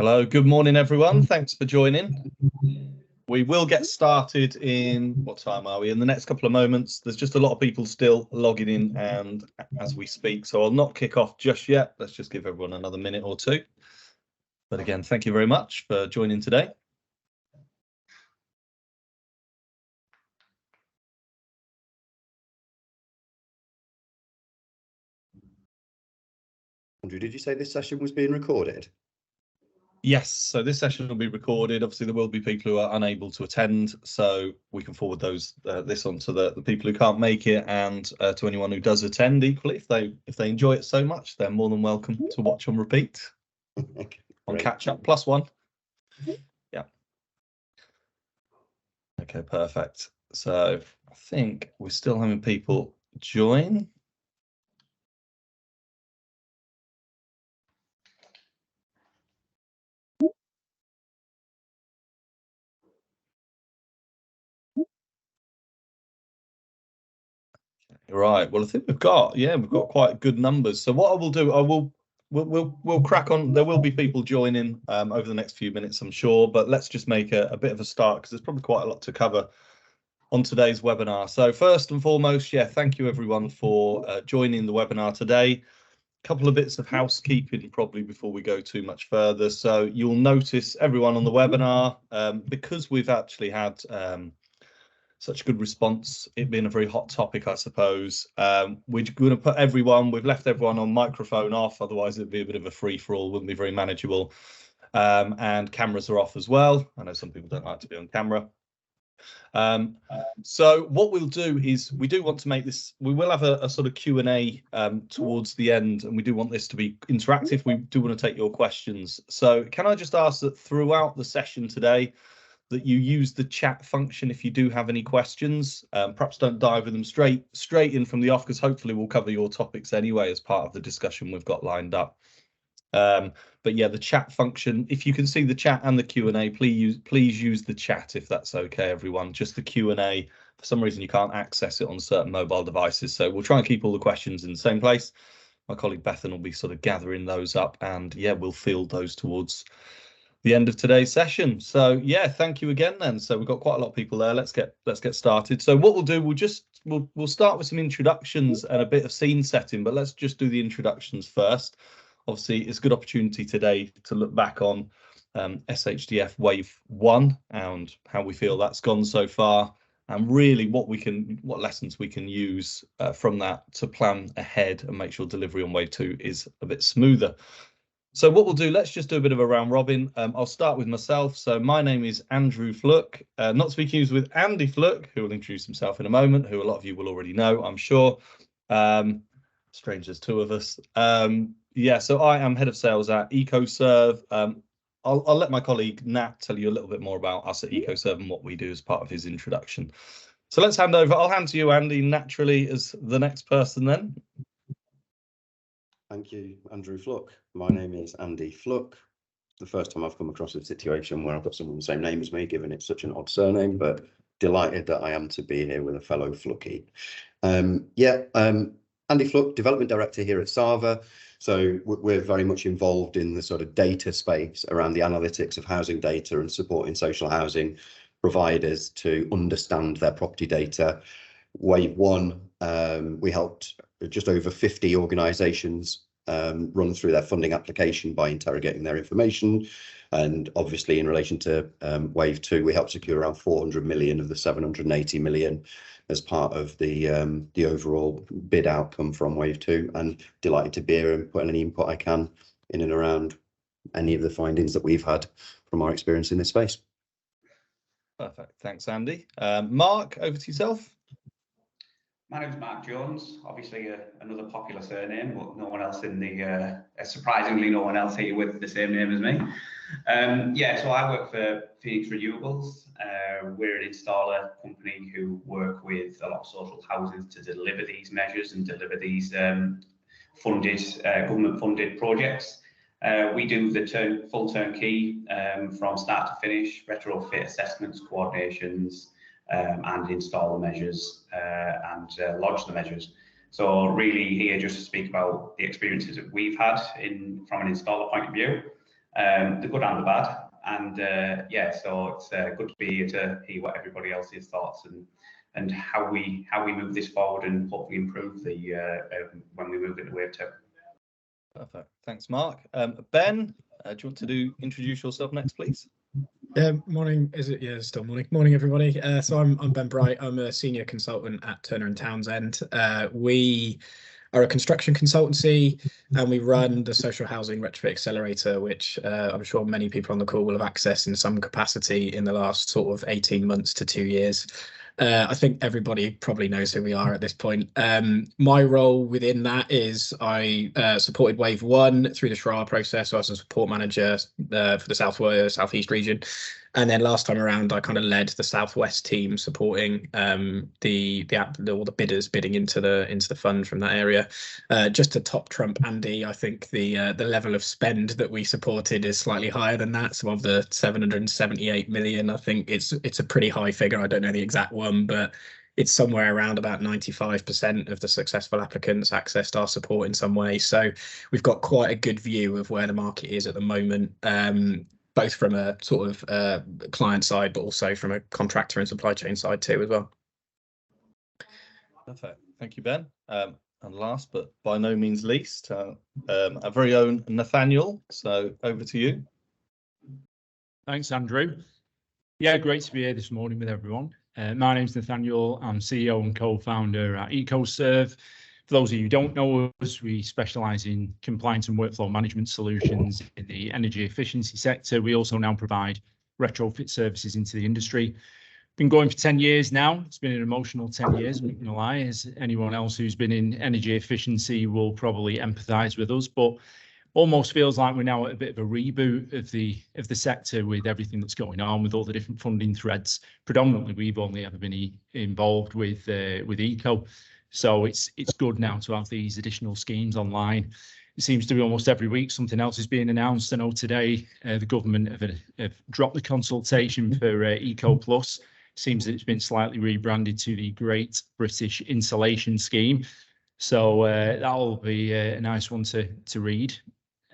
Hello, good morning, everyone. Thanks for joining. We will get started in, what time are we? In the next couple of moments. There's just a lot of people still logging in and as we speak, so I'll not kick off just yet. Let's just give everyone another minute or two. But again, thank you very much for joining today. Andrew, did you say this session was being recorded? Yes, so this session will be recorded. Obviously, there will be people who are unable to attend, so we can forward this on to the people who can't make it, and to anyone who does attend equally. If they enjoy it so much, they're more than welcome to watch on repeat. Okay, on great. catch up +1. Yeah. Okay, perfect. So I think we're still having people join. Right. Well, I think we've got quite good numbers. So what I will do, we'll crack on. There will be people joining over the next few minutes, I'm sure, but let's just make a bit of a start because there's probably quite a lot to cover on today's webinar. So first and foremost, thank you everyone for joining the webinar today. A couple of bits of housekeeping probably before we go too much further. So you'll notice everyone on the webinar, because we've actually had such a good response, it being a very hot topic, I suppose. We're going to put we've left everyone on microphone off, otherwise it'd be a bit of a free-for-all, wouldn't be very manageable. And cameras are off as well. I know some people don't like to be on camera. So what we'll do is we do want to make this, we will have a sort of Q&A towards the end, and we do want this to be interactive. We do want to take your questions. So can I just ask that throughout the session today that you use the chat function if you do have any questions. Perhaps don't dive with them straight in from the off, because hopefully we'll cover your topics anyway as part of the discussion we've got lined up. But yeah, the chat function, if you can see the chat and the Q&A, please use the chat if that's okay, everyone. Just the Q&A, for some reason you can't access it on certain mobile devices, so we'll try and keep all the questions in the same place. My colleague Bethan will be sort of gathering those up, and yeah, we'll field those towards the end of today's session. So yeah, thank you again then. So we've got quite a lot of people there. Let's get started. So what we'll do, we'll start with some introductions and a bit of scene setting, but let's just do the introductions first. Obviously, it's a good opportunity today to look back on SHDF Wave 1 and how we feel that's gone so far, and really what lessons we can use from that to plan ahead and make sure delivery on Wave 2 is a bit smoother. So what we'll do, let's just do a bit of a round robin. I'll start with myself. So my name is Andrew Fluck, not to be confused with Andy Fluck, who will introduce himself in a moment, who a lot of you will already know, I'm sure. Strange, there's two of us. Yeah, so I am head of sales at EcoServe. I'll let my colleague Nat tell you a little bit more about us at EcoServe and what we do as part of his introduction. So let's hand over. I'll hand to you, Andy, naturally, as the next person then. Thank you, Andrew Fluck. My name is Andy Fluck. The first time I've come across a situation where I've got someone the same name as me, given it's such an odd surname, but delighted that I am to be here with a fellow Flucky. Andy Fluck, Development Director here at Sava. So we're very much involved in the sort of data space around the analytics of housing data and supporting social housing providers to understand their property data. Wave 1, we helped just over 50 organisations run through their funding application by interrogating their information. And obviously in relation to Wave 2, we helped secure around 400 million of the 780 million as part of the overall bid outcome from Wave 2, and delighted to be here and put any input I can in and around any of the findings that we've had from our experience in this space. Perfect, thanks Andy. Mark, over to yourself. My name's Mark Jones, obviously another popular surname, but no one else in the, surprisingly no one else here with the same name as me. So I work for Phoenix Renewables. We're an installer company who work with a lot of social houses to deliver these measures and deliver these government-funded projects. We do the full turnkey from start to finish, retrofit assessments, coordinations, and install the measures and lodge the measures. So really here just to speak about the experiences that we've had from an installer point of view, the good and the bad. And yeah, so it's good to be here to hear what everybody else's thoughts and how we move this forward and hopefully improve the when we move into Wave 2. Perfect. Thanks, Mark. Ben, do you want to introduce yourself next, please? Morning. Is it? Yeah, it's still morning. Morning, everybody. So I'm Ben Bright. I'm a senior consultant at Turner and Townsend. We are a construction consultancy, and we run the social housing retrofit accelerator, which I'm sure many people on the call will have accessed in some capacity in the last sort of 18 months to 2 years. I think everybody probably knows who we are at this point. My role within that is I supported Wave 1 through the SHDF process. So I was a support manager for the Southeast region. And then last time around, I kind of led the Southwest team supporting all the bidders bidding into the fund from that area. Just to top trump Andy, I think the level of spend that we supported is slightly higher than that. So of the 778 million, I think it's a pretty high figure. I don't know the exact one, but it's somewhere around about 95% of the successful applicants accessed our support in some way. So we've got quite a good view of where the market is at the moment. Both from a sort of client side, but also from a contractor and supply chain side too as well. Perfect. Thank you, Ben. And last but by no means least, our very own Nathaniel. So over to you. Thanks, Andrew. Yeah, great to be here this morning with everyone. My name's Nathaniel. I'm CEO and co-founder at EcoServe. For those of you who don't know us, we specialise in compliance and workflow management solutions in the energy efficiency sector. We also now provide retrofit services into the industry. Been going for 10 years now. It's been an emotional 10 years, I'm not gonna lie, as anyone else who's been in energy efficiency will probably empathise with us, but almost feels like we're now at a bit of a reboot of the sector with everything that's going on, with all the different funding threads. Predominantly, we've only ever been involved with Eco. So it's good now to have these additional schemes online. It seems to be almost every week something else is being announced. I know today the government have dropped the consultation for Eco Plus. Seems that it's been slightly rebranded to the Great British Insulation Scheme. So that'll be a nice one to read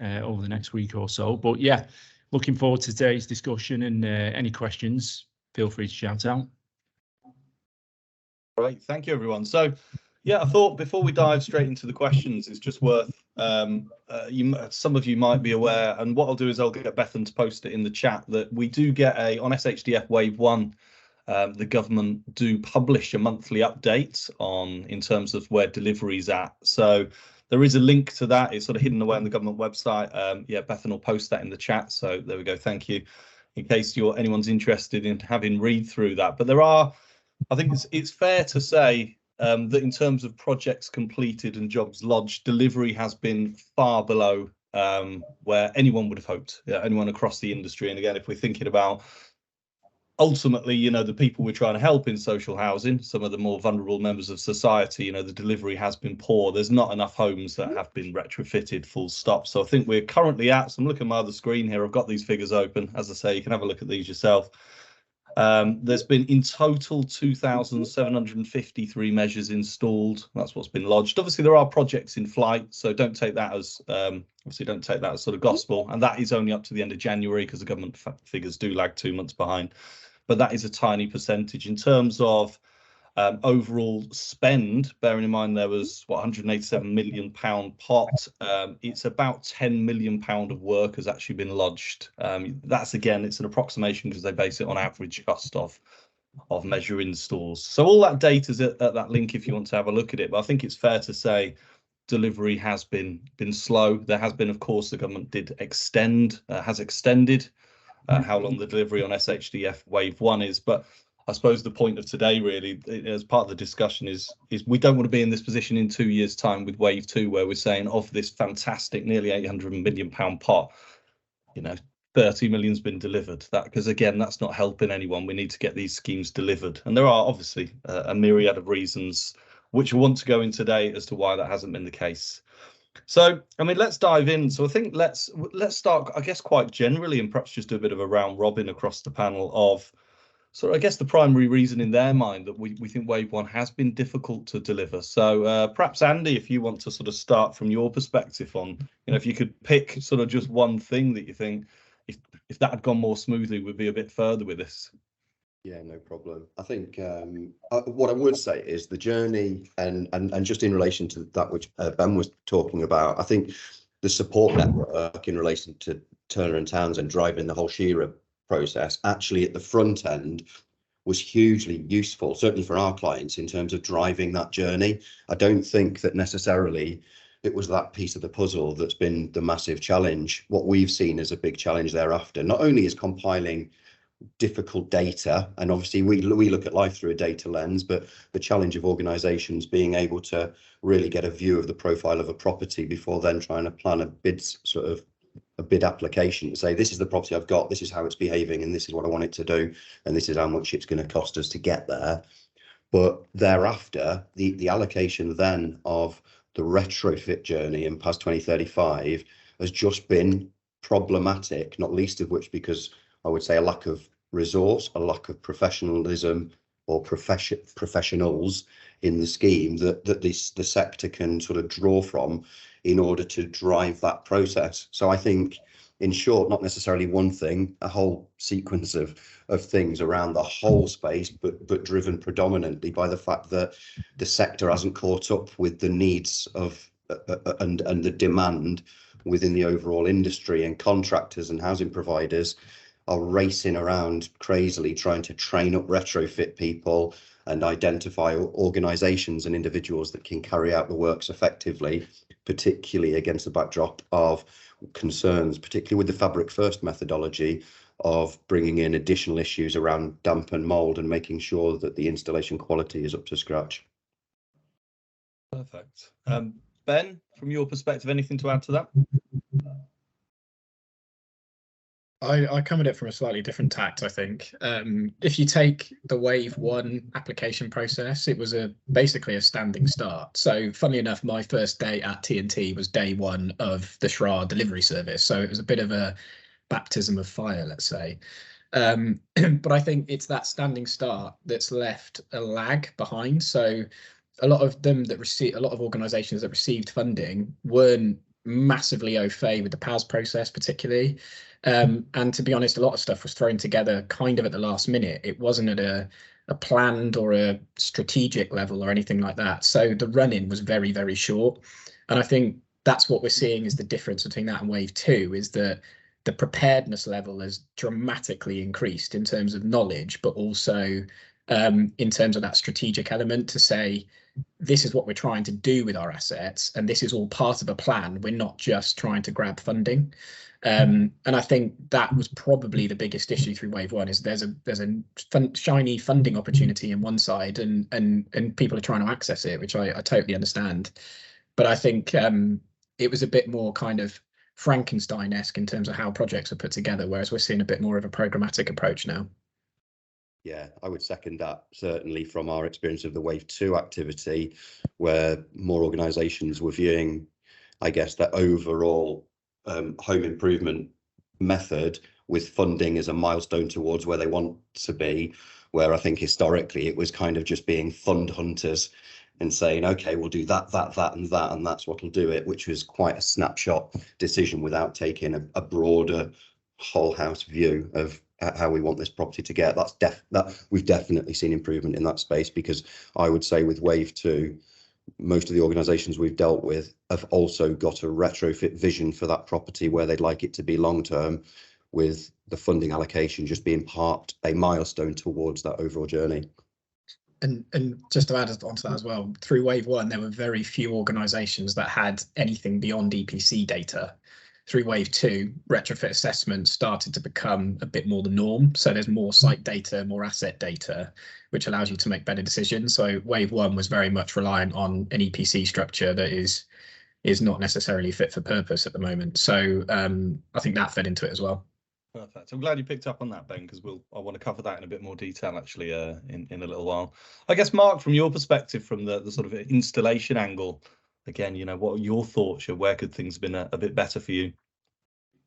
over the next week or so. But yeah, looking forward to today's discussion, and any questions, feel free to shout out. Great, thank you, everyone. So, yeah, I thought before we dive straight into the questions, it's just worth, some of you might be aware, and what I'll do is I'll get Bethan to post it in the chat, that we do get on SHDF Wave 1, the government do publish a monthly update in terms of where delivery's at. So there is a link to that. It's sort of hidden away on the government website. Yeah, Bethan will post that in the chat. So there we go. Thank you. In case anyone's interested in having read through that. But I think it's fair to say that in terms of projects completed and jobs lodged, delivery has been far below where anyone would have hoped, anyone across the industry. And again, if we're thinking about ultimately, the people we're trying to help in social housing, some of the more vulnerable members of society, the delivery has been poor. There's not enough homes that have been retrofitted, full stop. So I think we're currently so I'm looking at my other screen here. I've got these figures open. As I say, you can have a look at these yourself. There's been in total 2,753 measures installed. That's what's been lodged. Obviously, there are projects in flight, so don't take that as sort of gospel. And that is only up to the end of January because the government figures do lag 2 months behind. But that is a tiny percentage in terms of overall spend. Bearing in mind there was £187 million pot. It's about £10 million of work has actually been lodged. That's again, it's an approximation because they base it on average cost of measure installs. So all that data is at that link if you want to have a look at it. But I think it's fair to say delivery has been slow. There has been, of course, the government has extended how long the delivery on SHDF Wave 1 is. But I suppose the point of today, really, as part of the discussion, is we don't want to be in this position in 2 years' time with Wave 2, where we're saying of this fantastic nearly £800 million pot, 30 million's been delivered. Because again, that's not helping anyone. We need to get these schemes delivered, and there are obviously a myriad of reasons which we want to go in today as to why that hasn't been the case. So, I mean, let's dive in. So I think let's start, I guess, quite generally, and perhaps just do a bit of a round robin across the panel of So I guess the primary reason in their mind that we think Wave 1 has been difficult to deliver. So perhaps Andy, if you want to sort of start from your perspective on, if you could pick sort of just one thing that you think, if that had gone more smoothly, we'd be a bit further with this. Yeah, no problem. I think what I would say is the journey, and just in relation to that which Ben was talking about, I think the support network in relation to Turner and Townsend driving the whole Shearer process actually at the front end was hugely useful, certainly for our clients, in terms of driving that journey. I don't think that necessarily it was that piece of the puzzle that's been the massive challenge. What we've seen as a big challenge thereafter, not only is compiling difficult data, and obviously we look at life through a data lens, but the challenge of organizations being able to really get a view of the profile of a property before then trying to plan a bid application to say, this is the property I've got, this is how it's behaving, and this is what I want it to do, and this is how much it's going to cost us to get there. But thereafter, the allocation then of the retrofit journey in past 2035 has just been problematic, not least of which because I would say a lack of resource, a lack of professionalism or professionals in the scheme that the sector can sort of draw from in order to drive that process. So I think, in short, not necessarily one thing, a whole sequence of things around the whole space, but driven predominantly by the fact that the sector hasn't caught up with the needs of and the demand within the overall industry, and contractors and housing providers are racing around crazily trying to train up retrofit people and identify organisations and individuals that can carry out the works effectively, particularly against the backdrop of concerns, particularly with the Fabric First methodology of bringing in additional issues around damp and mould and making sure that the installation quality is up to scratch. Perfect. Ben, from your perspective, anything to add to that? I come at it from a slightly different tact, I think. If you take the Wave 1 application process, it was basically a standing start. So funnily enough, my first day at TNT was day one of the SHDF delivery service. So it was a bit of a baptism of fire, let's say. But I think it's that standing start that's left a lag behind. So a lot of organisations that received funding weren't massively au fait with the PAS process, particularly. And to be honest, a lot of stuff was thrown together kind of at the last minute. It wasn't at a planned or a strategic level or anything like that. So the run-in was very, very short. And I think that's what we're seeing is the difference between that and Wave 2, is that the preparedness level has dramatically increased in terms of knowledge, but also in terms of that strategic element to say, this is what we're trying to do with our assets, and this is all part of a plan. We're not just trying to grab funding. And I think that was probably the biggest issue through Wave 1, is there's a shiny funding opportunity in one side, and people are trying to access it, which I totally understand. But I think it was a bit more kind of Frankenstein-esque in terms of how projects are put together, whereas we're seeing a bit more of a programmatic approach now. Yeah, I would second that, certainly from our experience of the Wave 2 activity, where more organisations were viewing, I guess, that overall home improvement method with funding as a milestone towards where they want to be, where I think historically it was kind of just being fund hunters and saying, okay, we'll do that, and that's what'll do it, which was quite a snapshot decision without taking a broader whole house view of how we want this property to get. We've definitely seen improvement in that space, because I would say with Wave 2, most of the organisations we've dealt with have also got a retrofit vision for that property where they'd like it to be long term, with the funding allocation just being a milestone towards that overall journey. And just to add onto that as well, through Wave 1, there were very few organisations that had anything beyond EPC data. Through Wave 2, retrofit assessments started to become a bit more the norm. So there's more site data, more asset data, which allows you to make better decisions. So Wave 1 was very much reliant on an EPC structure that is not necessarily fit for purpose at the moment. So I think that fed into it as well. Perfect. I'm glad you picked up on that, Ben, because I want to cover that in a bit more detail actually in a little while. I guess, Mark, from your perspective, from the sort of installation angle, again, what are your thoughts? Where could things have been a bit better for you?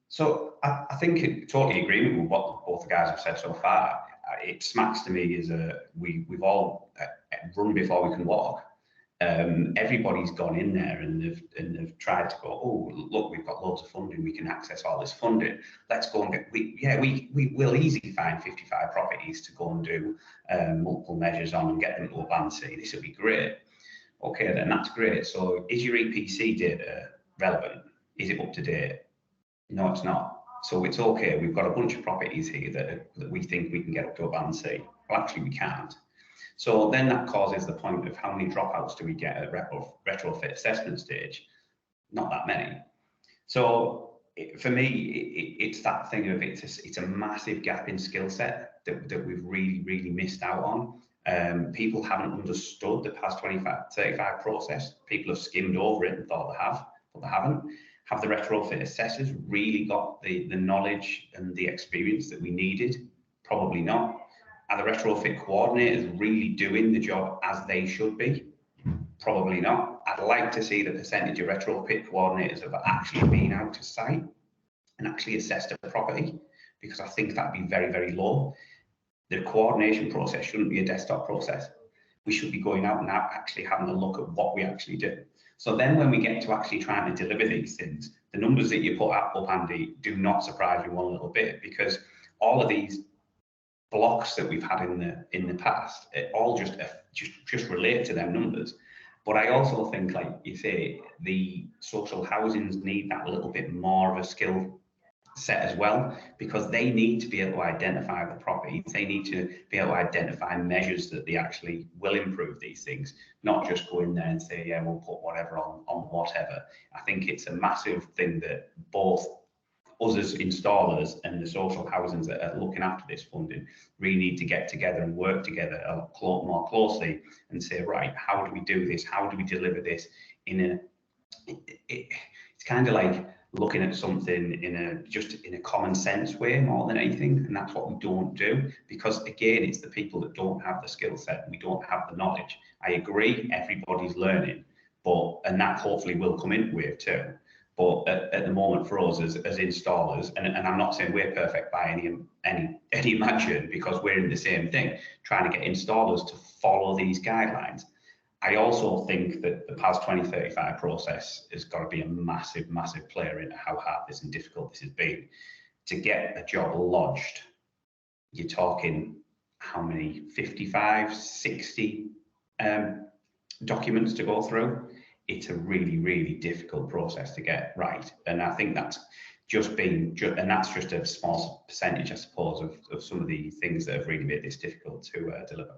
So I think totally agree with what both the guys have said so far. it smacks to me as we've all run before we can walk. Everybody's gone in there and they've tried to go, oh, look, we've got loads of funding, we can access all this funding. Let's go and get, we will easily find 55 properties to go and do multiple measures on and get them to a band C. This would be great. Okay, then that's great. So is your EPC data relevant? Is it up to date? No, it's not. So it's okay. We've got a bunch of properties here that we think we can get up to a band C. Well, actually, we can't. So then that causes the point of how many dropouts do we get at retrofit assessment stage? Not that many. So for me, it's that thing of it's a massive gap in skill set that we've really missed out on. People haven't understood the PAS 35 process. People have skimmed over it and thought they have, but they haven't. Have the retrofit assessors really got the knowledge and the experience that we needed? Probably not. Are the retrofit coordinators really doing the job as they should be? Probably not. I'd like to see the percentage of retrofit coordinators have actually been out to site and actually assessed a property, because I think that'd be very low. The coordination process shouldn't be a desktop process. We should be going out and actually having a look at what we actually do. So then when we get to actually trying to deliver these things, the numbers that you put up, Andy, do not surprise me one little bit, because all of these blocks that we've had in the past, it all just relate to them numbers. But I also think, like you say, the social housings need that little bit more of a skill set as well, because they need to be able to identify the properties. They need to be able to identify measures that they actually will improve these things, not just go in there and say, yeah, we'll put whatever on whatever. I think it's a massive thing that both us as installers and the social housings that are looking after this funding really need to get together and work together a lot more closely and say, right, how do we do this? How do we deliver this in it's kind of like looking at something in a common sense way more than anything. And that's what we don't do, because again, it's the people that don't have the skill set and we don't have the knowledge. I agree, everybody's learning, and that hopefully will come in wave 2. But at the moment, for us as installers, and I'm not saying we're perfect by any imagine, because we're in the same thing, trying to get installers to follow these guidelines. I also think that the PAS 2035 process has got to be a massive player in how hard this and difficult this has been. To get a job lodged, you're talking how many, 55, 60 documents to go through. It's a really difficult process to get right, and I think that's just a small percentage, I suppose, of some of the things that have really made this difficult to deliver.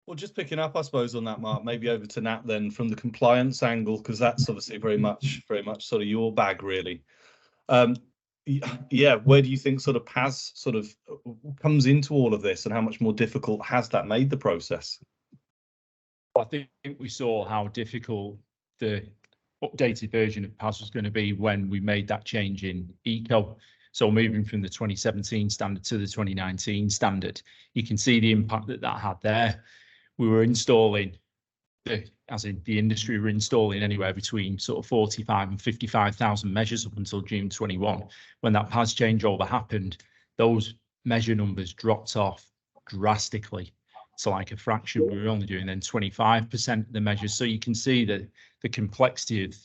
Well, just picking up, I suppose, on that, Mark, maybe over to Nat then from the compliance angle, because that's obviously very much sort of your bag, really. Yeah, where do you think sort of PAS sort of comes into all of this, and how much more difficult has that made the process? I think we saw how difficult the updated version of PAS was going to be when we made that change in ECO. So moving from the 2017 standard to the 2019 standard, you can see the impact that had there. We were installing, as in the industry were installing anywhere between sort of 45 and 55,000 measures up until June 21. When that PAS changeover happened, those measure numbers dropped off drastically. So like a fraction, we were only doing then 25% of the measures. So you can see that the complexity of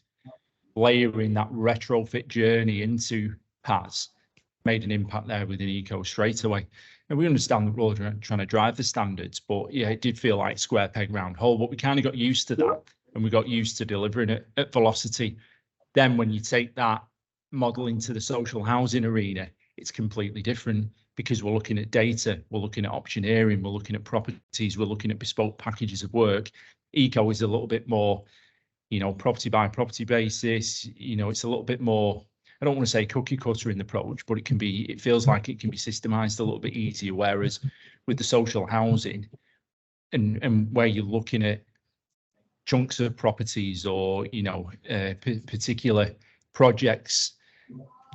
layering that retrofit journey into PAS made an impact there within ECO straight away. And we understand that we're all trying to drive the standards, but yeah, it did feel like square peg round hole, but we kind of got used to that, and we got used to delivering it at velocity. Then when you take that model into the social housing arena, it's completely different, because we're looking at data, we're looking at optioneering, we're looking at properties, we're looking at bespoke packages of work. ECO is a little bit more, property by property basis. It's a little bit more, I don't want to say cookie cutter in the approach, but it feels like it can be systemized a little bit easier. Whereas with the social housing and where you're looking at chunks of properties or, particular projects,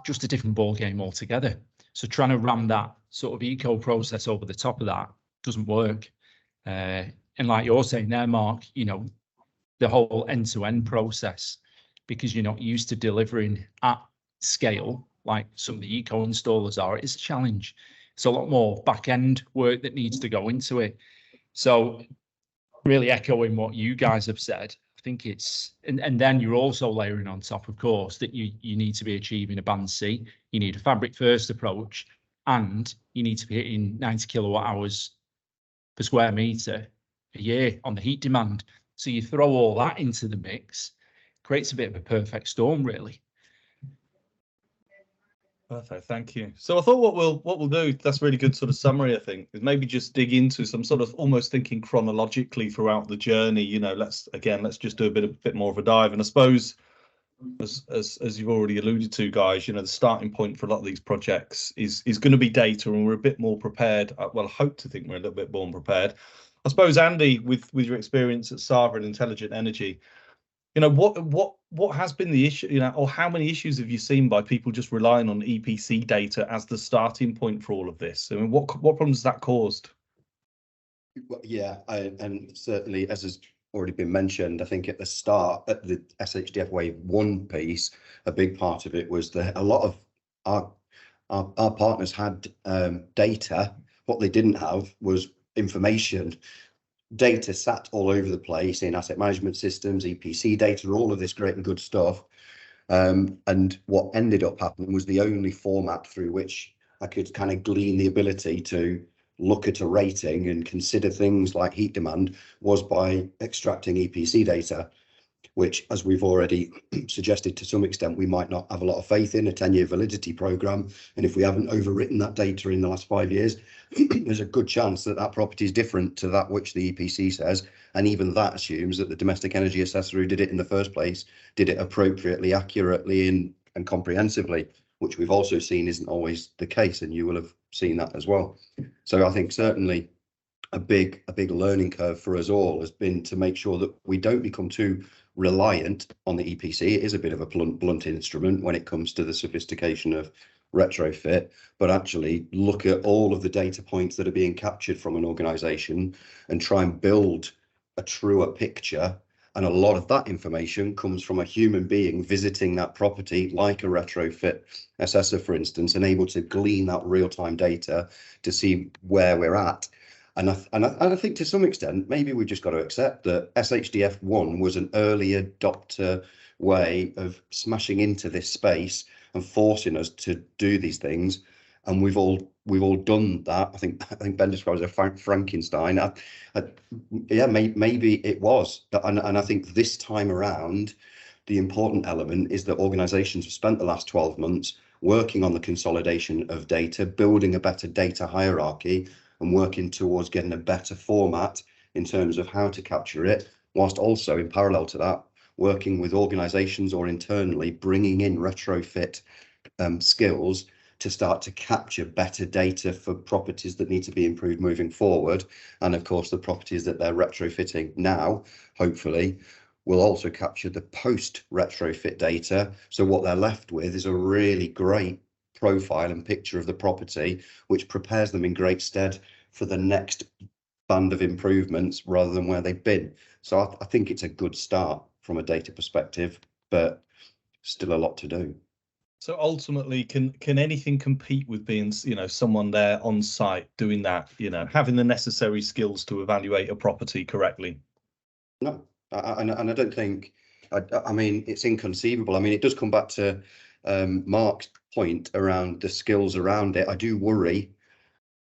just a different ball game altogether. So trying to ram that sort of ECO process over the top of that doesn't work. And like you're saying there, Mark, the whole end-to-end process, because you're not used to delivering at scale like some of the ECO installers are, it's a challenge. It's a lot more back end work that needs to go into it. So really echoing what you guys have said, I think it's, and then you're also layering on top, of course, that you need to be achieving a band C. You need a fabric first approach, and you need to be hitting 90 kilowatt hours per square meter a year on the heat demand. So you throw all that into the mix, creates a bit of a perfect storm, really. Perfect, thank you. So I thought what we'll do, that's a really good sort of summary, I think, is maybe just dig into some sort of almost thinking chronologically throughout the journey. You know, let's just do a bit more of a dive. And I suppose, as you've already alluded to, guys, you know, the starting point for a lot of these projects is going to be data, and we're a bit more prepared. Well, I hope to think we're a little bit more prepared. I suppose, Andy, with your experience at Sava and Intelligent Energy, you know, what has been the issue, you know, or how many issues have you seen by people just relying on EPC data as the starting point for all of this? I mean, what problems has that caused? Yeah, and certainly, as has already been mentioned, I think at the start, at the SHDF Wave 1 piece, a big part of it was that a lot of our partners had data. What they didn't have was information. Data sat all over the place in asset management systems, EPC data, all of this great and good stuff. And what ended up happening was the only format through which I could kind of glean the ability to look at a rating and consider things like heat demand was by extracting EPC data, which, as we've already suggested to some extent, we might not have a lot of faith in, a 10-year validity program. And if we haven't overwritten that data in the last 5 years, there's a good chance that that property is different to that which the EPC says. And even that assumes that the domestic energy assessor who did it in the first place did it appropriately, accurately, and comprehensively, which we've also seen isn't always the case. And you will have seen that as well. So I think certainly a big learning curve for us all has been to make sure that we don't become too reliant on the EPC. It is a bit of a blunt instrument when it comes to the sophistication of retrofit, but actually look at all of the data points that are being captured from an organization and try and build a truer picture. And a lot of that information comes from a human being visiting that property, like a retrofit assessor, for instance, and able to glean that real-time data to see where we're at. And I think to some extent, maybe we've just got to accept that SHDF 1 was an early adopter way of smashing into this space and forcing us to do these things. And we've all done that. I think Ben describes it as Frankenstein. Yeah, maybe it was. And I think this time around, the important element is that organizations have spent the last 12 months working on the consolidation of data, building a better data hierarchy, and working towards getting a better format in terms of how to capture it, whilst also in parallel to that, working with organizations or internally bringing in retrofit skills to start to capture better data for properties that need to be improved moving forward. And of course, the properties that they're retrofitting now, hopefully, will also capture the post retrofit data. So what they're left with is a really great profile and picture of the property, which prepares them in great stead for the next band of improvements rather than where they've been. So I think it's a good start from a data perspective, but still a lot to do. So ultimately, can anything compete with being, you know, someone there on site doing that, you know, having the necessary skills to evaluate a property correctly? No, and I don't think, I mean, it's inconceivable. I mean, it does come back to Mark's point around the skills around it. I do worry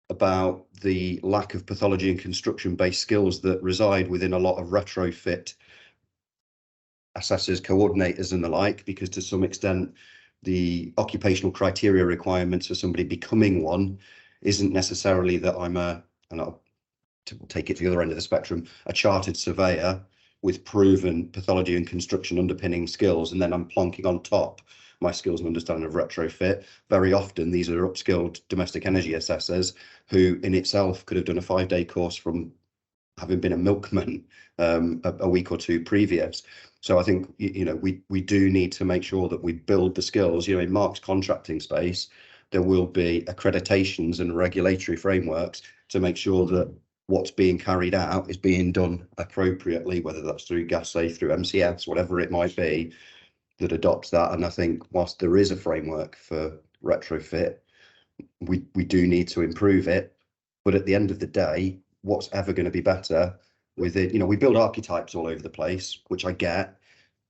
about the lack of pathology and construction based skills that reside within a lot of retrofit assessors, coordinators and the like, because to some extent the occupational criteria requirements for somebody becoming one isn't necessarily that I'm and I'll take it to the other end of the spectrum, a chartered surveyor with proven pathology and construction underpinning skills, and then I'm plonking on top my skills and understanding of retrofit. Very often these are upskilled domestic energy assessors who in itself could have done a 5-day course from having been a milkman a week or two previous. So I think, you know, we do need to make sure that we build the skills. You know, in Mark's contracting space, there will be accreditations and regulatory frameworks to make sure that what's being carried out is being done appropriately, whether that's through GasSafe, through MCS, whatever it might be, that adopts that. And I think whilst there is a framework for retrofit, we do need to improve it. But at the end of the day, what's ever going to be better with it? You know, we build archetypes all over the place, which I get.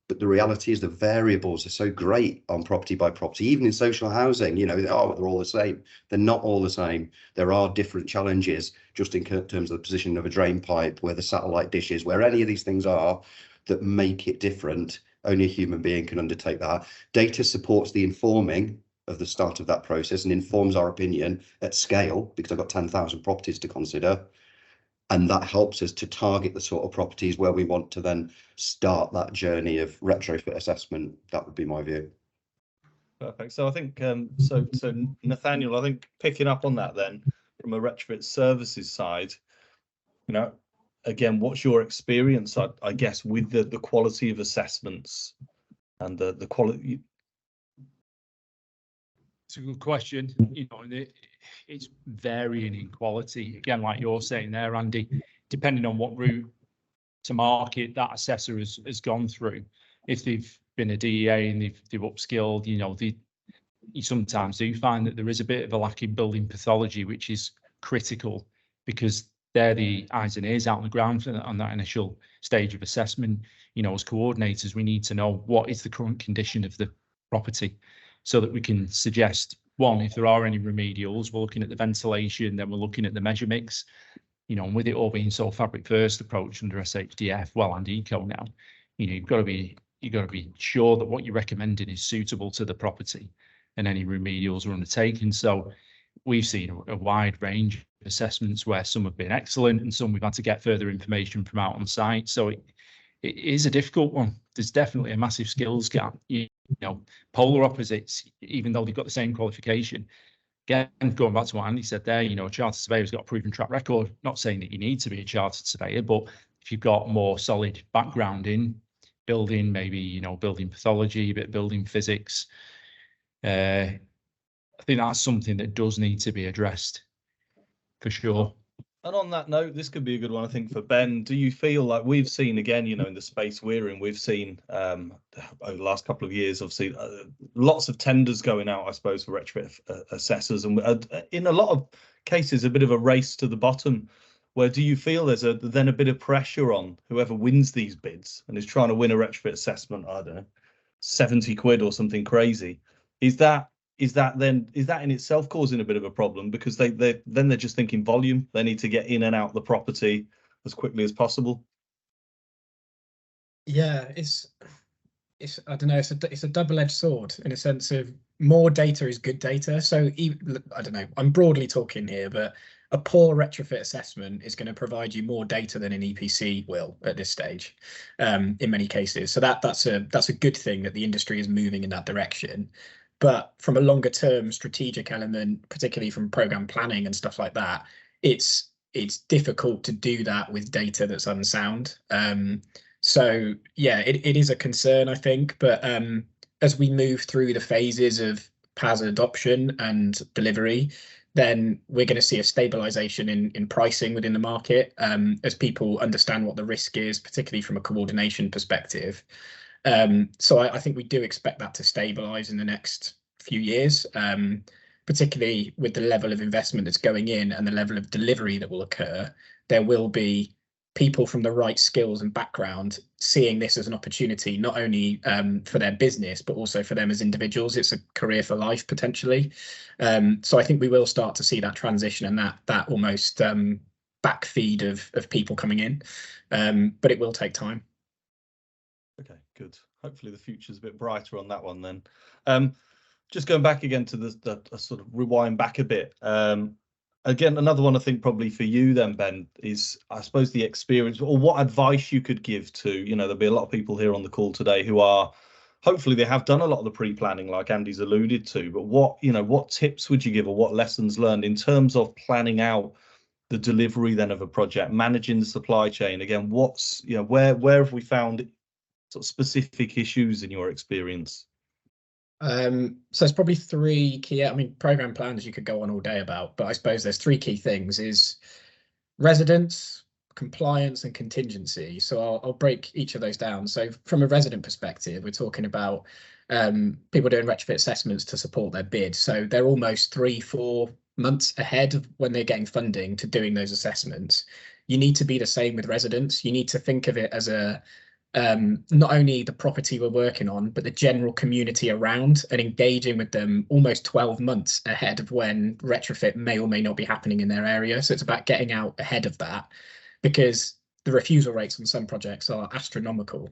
But the reality is the variables are so great on property by property, even in social housing, you know, they're all the same. They're not all the same. There are different challenges just in terms of the position of a drain pipe, where the satellite dish is, where any of these things are that make it different. Only a human being can undertake that. Data supports the informing of the start of that process and informs our opinion at scale, because I've got 10,000 properties to consider. And that helps us to target the sort of properties where we want to then start that journey of retrofit assessment. That would be my view. Perfect. So I think so Nathaniel, I think picking up on that then from a retrofit services side, you know, again, what's your experience, I guess, with the quality of assessments and the quality? It's a good question. You know, it's varying in quality. Again, like you're saying there, Andy, depending on what route to market that assessor has gone through. If they've been a DEA and they've upskilled, you know, you sometimes do find that there is a bit of a lack in building pathology, which is critical, because they're the eyes and ears out on the ground on that initial stage of assessment. You know, as coordinators, we need to know what is the current condition of the property, so that we can suggest, one, if there are any remedials, we're looking at the ventilation, then we're looking at the measure mix, you know, and with it all being so fabric first approach under SHDF, well, and eco now, you know, you've got to be sure that what you're recommending is suitable to the property and any remedials are undertaken. So we've seen a wide range of assessments where some have been excellent and some we've had to get further information from out on site. So it is a difficult one. There's definitely a massive skills gap. You know, polar opposites, even though they've got the same qualification. Again, going back to what Andy said there, you know, a chartered surveyor's got a proven track record. Not saying that you need to be a chartered surveyor, but if you've got more solid background in building, maybe, you know, building pathology, a bit of building physics, I think that's something that does need to be addressed for sure. And on that note, this could be a good one, I think, for Ben. Do you feel like we've seen, again, you know, in the space we're in, we've seen over the last couple of years, obviously, lots of tenders going out, I suppose, for retrofit assessors, and in a lot of cases, a bit of a race to the bottom. Where do you feel there's then a bit of pressure on whoever wins these bids and is trying to win a retrofit assessment, I don't know, 70 quid or something crazy? Is that in itself causing a bit of a problem, because they're just thinking volume? They need to get in and out the property as quickly as possible. Yeah, it's I don't know, it's a double-edged sword in a sense of more data is good data. So even, I don't know, I'm broadly talking here, but a poor retrofit assessment is going to provide you more data than an EPC will at this stage, in many cases. So that's a good thing that the industry is moving in that direction. But from a longer term strategic element, particularly from program planning and stuff like that, it's difficult to do that with data that's unsound. So yeah, it is a concern, I think. But as we move through the phases of PAS adoption and delivery, then we're going to see a stabilization in pricing within the market, as people understand what the risk is, particularly from a coordination perspective. So I think we do expect that to stabilize in the next few years, particularly with the level of investment that's going in and the level of delivery that will occur. There will be people from the right skills and background seeing this as an opportunity, not only for their business, but also for them as individuals. It's a career for life, potentially. So I think we will start to see that transition and that almost backfeed of people coming in, but it will take time. Okay, good. Hopefully the future's a bit brighter on that one then. Just going back again to the sort of rewind back a bit. Again, another one I think probably for you then, Ben, is I suppose the experience, or what advice you could give to, you know, there'll be a lot of people here on the call today who are, hopefully they have done a lot of the pre-planning like Andy's alluded to, but what tips would you give, or what lessons learned in terms of planning out the delivery then of a project, managing the supply chain? Again, what's, you know, where have we found sort of specific issues in your experience? So it's probably three key, I mean, program plans you could go on all day about, but I suppose there's three key things: is residents, compliance, and contingency. So I'll break each of those down. So from a resident perspective, we're talking about people doing retrofit assessments to support their bid. So they're almost 3-4 months ahead of when they're getting funding to doing those assessments. You need to be the same with residents. You need to think of it as a not only the property we're working on, but the general community around, and engaging with them almost 12 months ahead of when retrofit may or may not be happening in their area. So it's about getting out ahead of that, because the refusal rates on some projects are astronomical.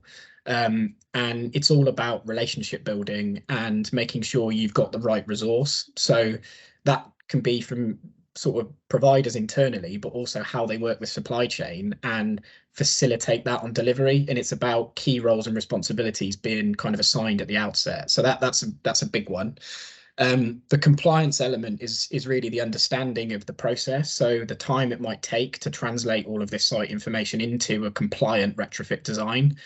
And it's all about relationship building and making sure you've got the right resource. So that can be from sort of providers internally, but also how they work with supply chain and facilitate that on delivery. And it's about key roles and responsibilities being kind of assigned at the outset. So that's a big one. The compliance element is really the understanding of the process. So the time it might take to translate all of this site information into a compliant retrofit design,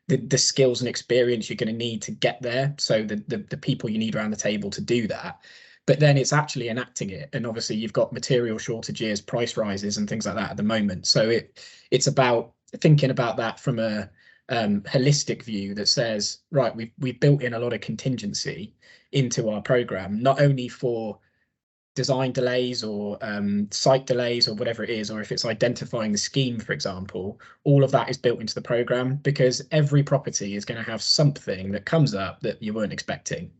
the skills and experience you're going to need to get there. So the people you need around the table to do that. But then it's actually enacting it. And obviously you've got material shortages, price rises and things like that at the moment. So it's about thinking about that from a holistic view that says, right, we've built in a lot of contingency into our program, not only for design delays or site delays or whatever it is, or if it's identifying the scheme, for example, all of that is built into the program, because every property is going to have something that comes up that you weren't expecting.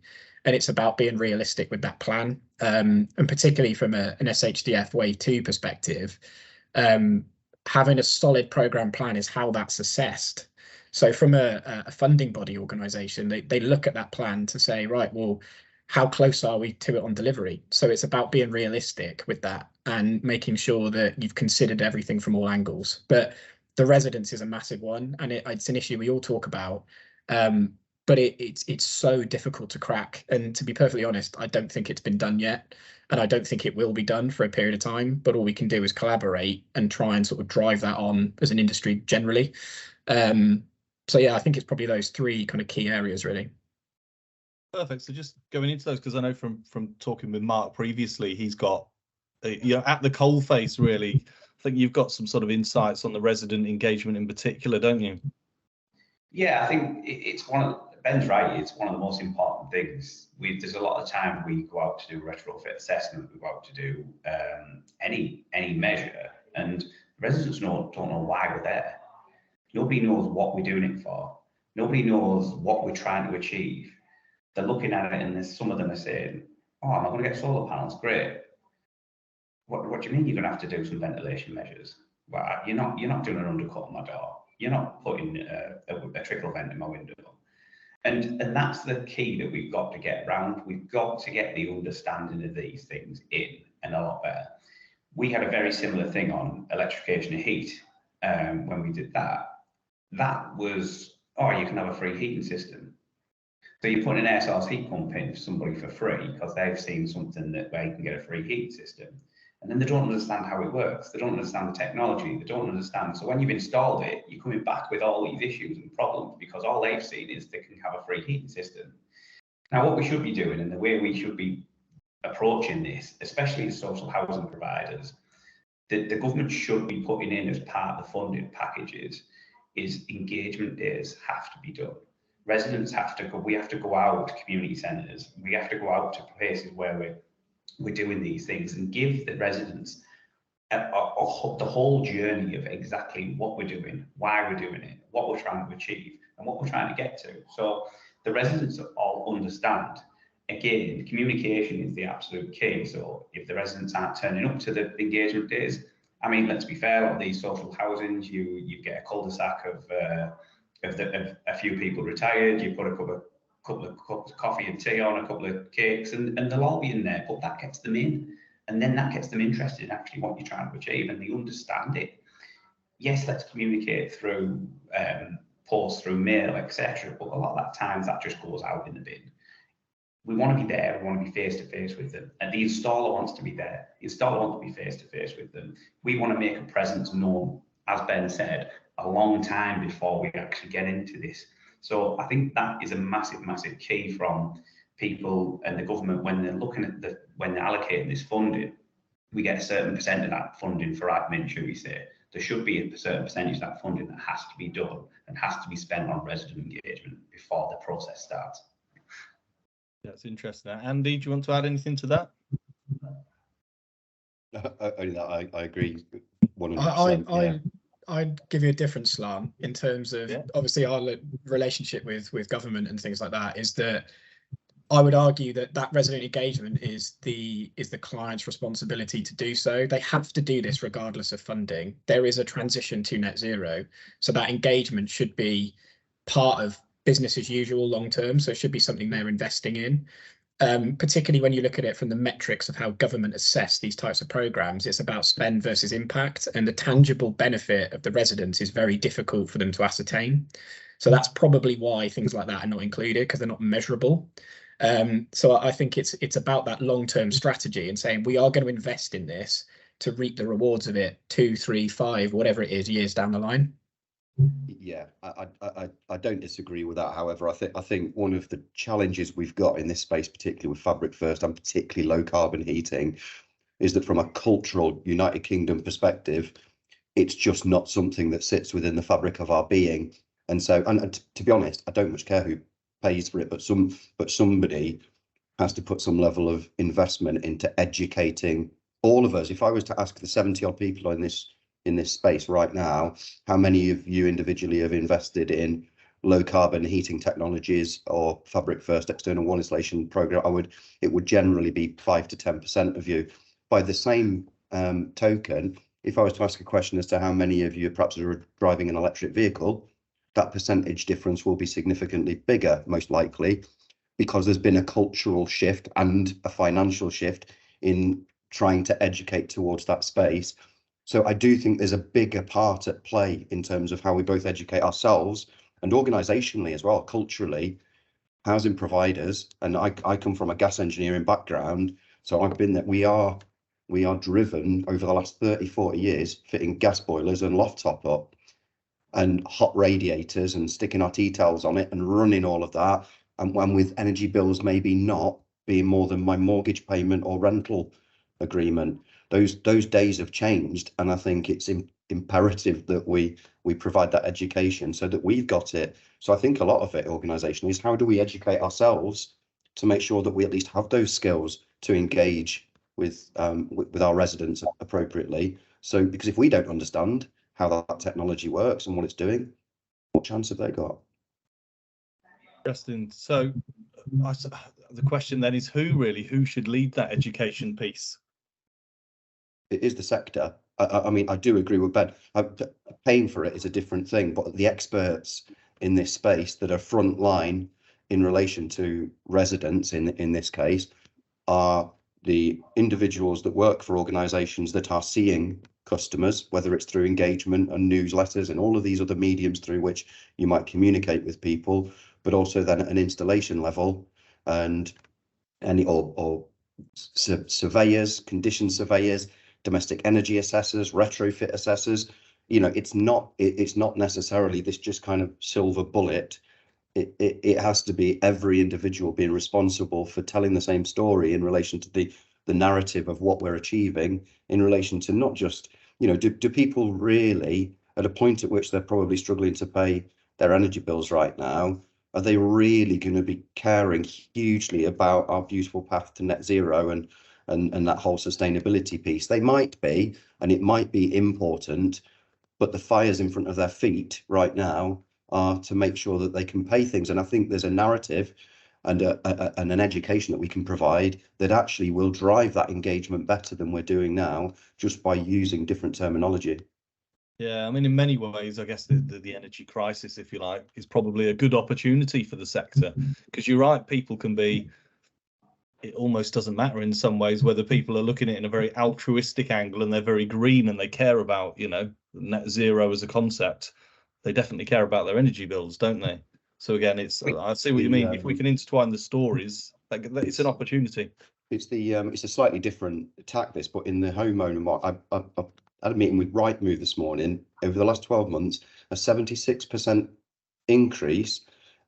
And it's about being realistic with that plan. And particularly from an SHDF Wave 2 perspective, having a solid program plan is how that's assessed. So from a funding body organisation, they look at that plan to say, right, well, how close are we to it on delivery? So it's about being realistic with that and making sure that you've considered everything from all angles. But the residence is a massive one, and it's an issue we all talk about. But it's so difficult to crack. And to be perfectly honest, I don't think it's been done yet. And I don't think it will be done for a period of time. But all we can do is collaborate and try and sort of drive that on as an industry generally. So yeah, I think it's probably those three kind of key areas, really. Perfect. So just going into those, because I know from talking with Mark previously, he's got, at the coalface, really. I think you've got some sort of insights on the resident engagement in particular, don't you? Yeah, I think it's Ben's right. It's one of the most important things. There's a lot of time we go out to do retrofit assessment. We go out to do any measure, and residents don't know why we're there. Nobody knows what we're doing it for. Nobody knows what we're trying to achieve. They're looking at it, and some of them are saying, "Oh, am I going to get solar panels? Great. What do you mean you're going to have to do some ventilation measures? Well, you're not doing an undercut on my door. You're not putting a trickle vent in my window." And that's the key that we've got to get around. We've got to get the understanding of these things in and a lot better. We had a very similar thing on electrification of heat when we did that. That was, you can have a free heating system. So you put an air source heat pump in for somebody for free because they've seen something where you can get a free heating system. And then they don't understand how it works. They don't understand the technology. They don't understand. So when you've installed it, you're coming back with all these issues and problems because all they've seen is they can have a free heating system. Now, what we should be doing and the way we should be approaching this, especially as social housing providers, the government should be putting in as part of the funding packages is engagement days have to be done. Residents have to go, we have to go out to community centres. We have to go out to places where we're doing these things and give the residents the whole journey of exactly what we're doing, why we're doing it, what we're trying to achieve, and what we're trying to get to. So the residents all understand. Again, communication is the absolute key. So if the residents aren't turning up to the engagement days, I mean, let's be fair, on these social housings, you get a cul-de-sac of a few people retired, you put a couple of cups of coffee and tea on, a couple of cakes, and they'll all be in there, but that gets them in. And then that gets them interested in actually what you're trying to achieve, and they understand it. Yes, let's communicate through posts, through mail, etc. But a lot of that times that just goes out in the bin. We want to be there, we want to be face to face with them. And the installer wants to be there. The installer wants to be face to face with them. We want to make a presence known, as Ben said, a long time before we actually get into this. So I think that is a massive, massive key from people and the government when they're looking at when they're allocating this funding. We get a certain percent of that funding for admin, should we say. There should be a certain percentage of that funding that has to be done and has to be spent on resident engagement before the process starts. That's interesting. Andy, do you want to add anything to that? Only that I agree 100%. I'd give you a different slant in terms of obviously our relationship with government and things like that. Is that I would argue that resident engagement is the client's responsibility to do so. They have to do this regardless of funding. There is a transition to net zero, so that engagement should be part of business as usual long term. So it should be something they're investing in. Particularly when you look at it from the metrics of how government assess these types of programs, it's about spend versus impact, and the tangible benefit of the residents is very difficult for them to ascertain. So that's probably why things like that are not included, because they're not measurable. So I think it's about that long-term strategy and saying we are going to invest in this to reap the rewards of it 2, 3, 5, whatever it is, years down the line. Yeah, I don't disagree with that. However, I think one of the challenges we've got in this space, particularly with Fabric First and particularly low carbon heating, is that from a cultural United Kingdom perspective, it's just not something that sits within the fabric of our being. And so, and to be honest, I don't much care who pays for it, but somebody has to put some level of investment into educating all of us. If I was to ask the 70 odd people in this space right now, how many of you individually have invested in low carbon heating technologies or Fabric First external wall insulation program, it would generally be 5 to 10% of you. By the same token, if I was to ask a question as to how many of you perhaps are driving an electric vehicle, that percentage difference will be significantly bigger, most likely, because there's been a cultural shift and a financial shift in trying to educate towards that space. So I do think there's a bigger part at play in terms of how we both educate ourselves and organisationally as well, culturally, housing providers. And I come from a gas engineering background, so I've been that we are driven over the last 30, 40 years fitting gas boilers and loft top up and hot radiators and sticking our tea towels on it and running all of that. And when with energy bills maybe not being more than my mortgage payment or rental agreement, those days have changed. And I think it's imperative that we provide that education so that we've got it. So I think a lot of it organisationally is how do we educate ourselves to make sure that we at least have those skills to engage with our residents appropriately. So because if we don't understand how that technology works and what it's doing, what chance have they got? Interesting. So the question then is who should lead that education piece? It is the sector. I mean, I do agree with Ben. Paying for it is a different thing, but the experts in this space that are front line in relation to residents in this case are the individuals that work for organisations that are seeing customers, whether it's through engagement and newsletters and all of these other mediums through which you might communicate with people, but also then at an installation level and surveyors, condition surveyors, domestic energy assessors, retrofit assessors. You know, it's not necessarily this just kind of silver bullet. It has to be every individual being responsible for telling the same story in relation to the narrative of what we're achieving in relation to not just, you know, do people really, at a point at which they're probably struggling to pay their energy bills right now, are they really going to be caring hugely about our beautiful path to net zero and that whole sustainability piece? They might be, and it might be important, but the fires in front of their feet right now are to make sure that they can pay things. And I think there's a narrative and an education that we can provide that actually will drive that engagement better than we're doing now, just by using different terminology. Yeah, I mean, in many ways, I guess the energy crisis, if you like, is probably a good opportunity for the sector, because you're right, people can be, it almost doesn't matter in some ways whether people are looking at it in a very altruistic angle and they're very green and they care about, you know, net zero as a concept. They definitely care about their energy bills, don't they? So again, I see what you mean. If we can intertwine the stories, it's an opportunity. It's a slightly different tack, this, but in the homeowner market, I had a meeting with Rightmove this morning. Over the last 12 months, a 76% increase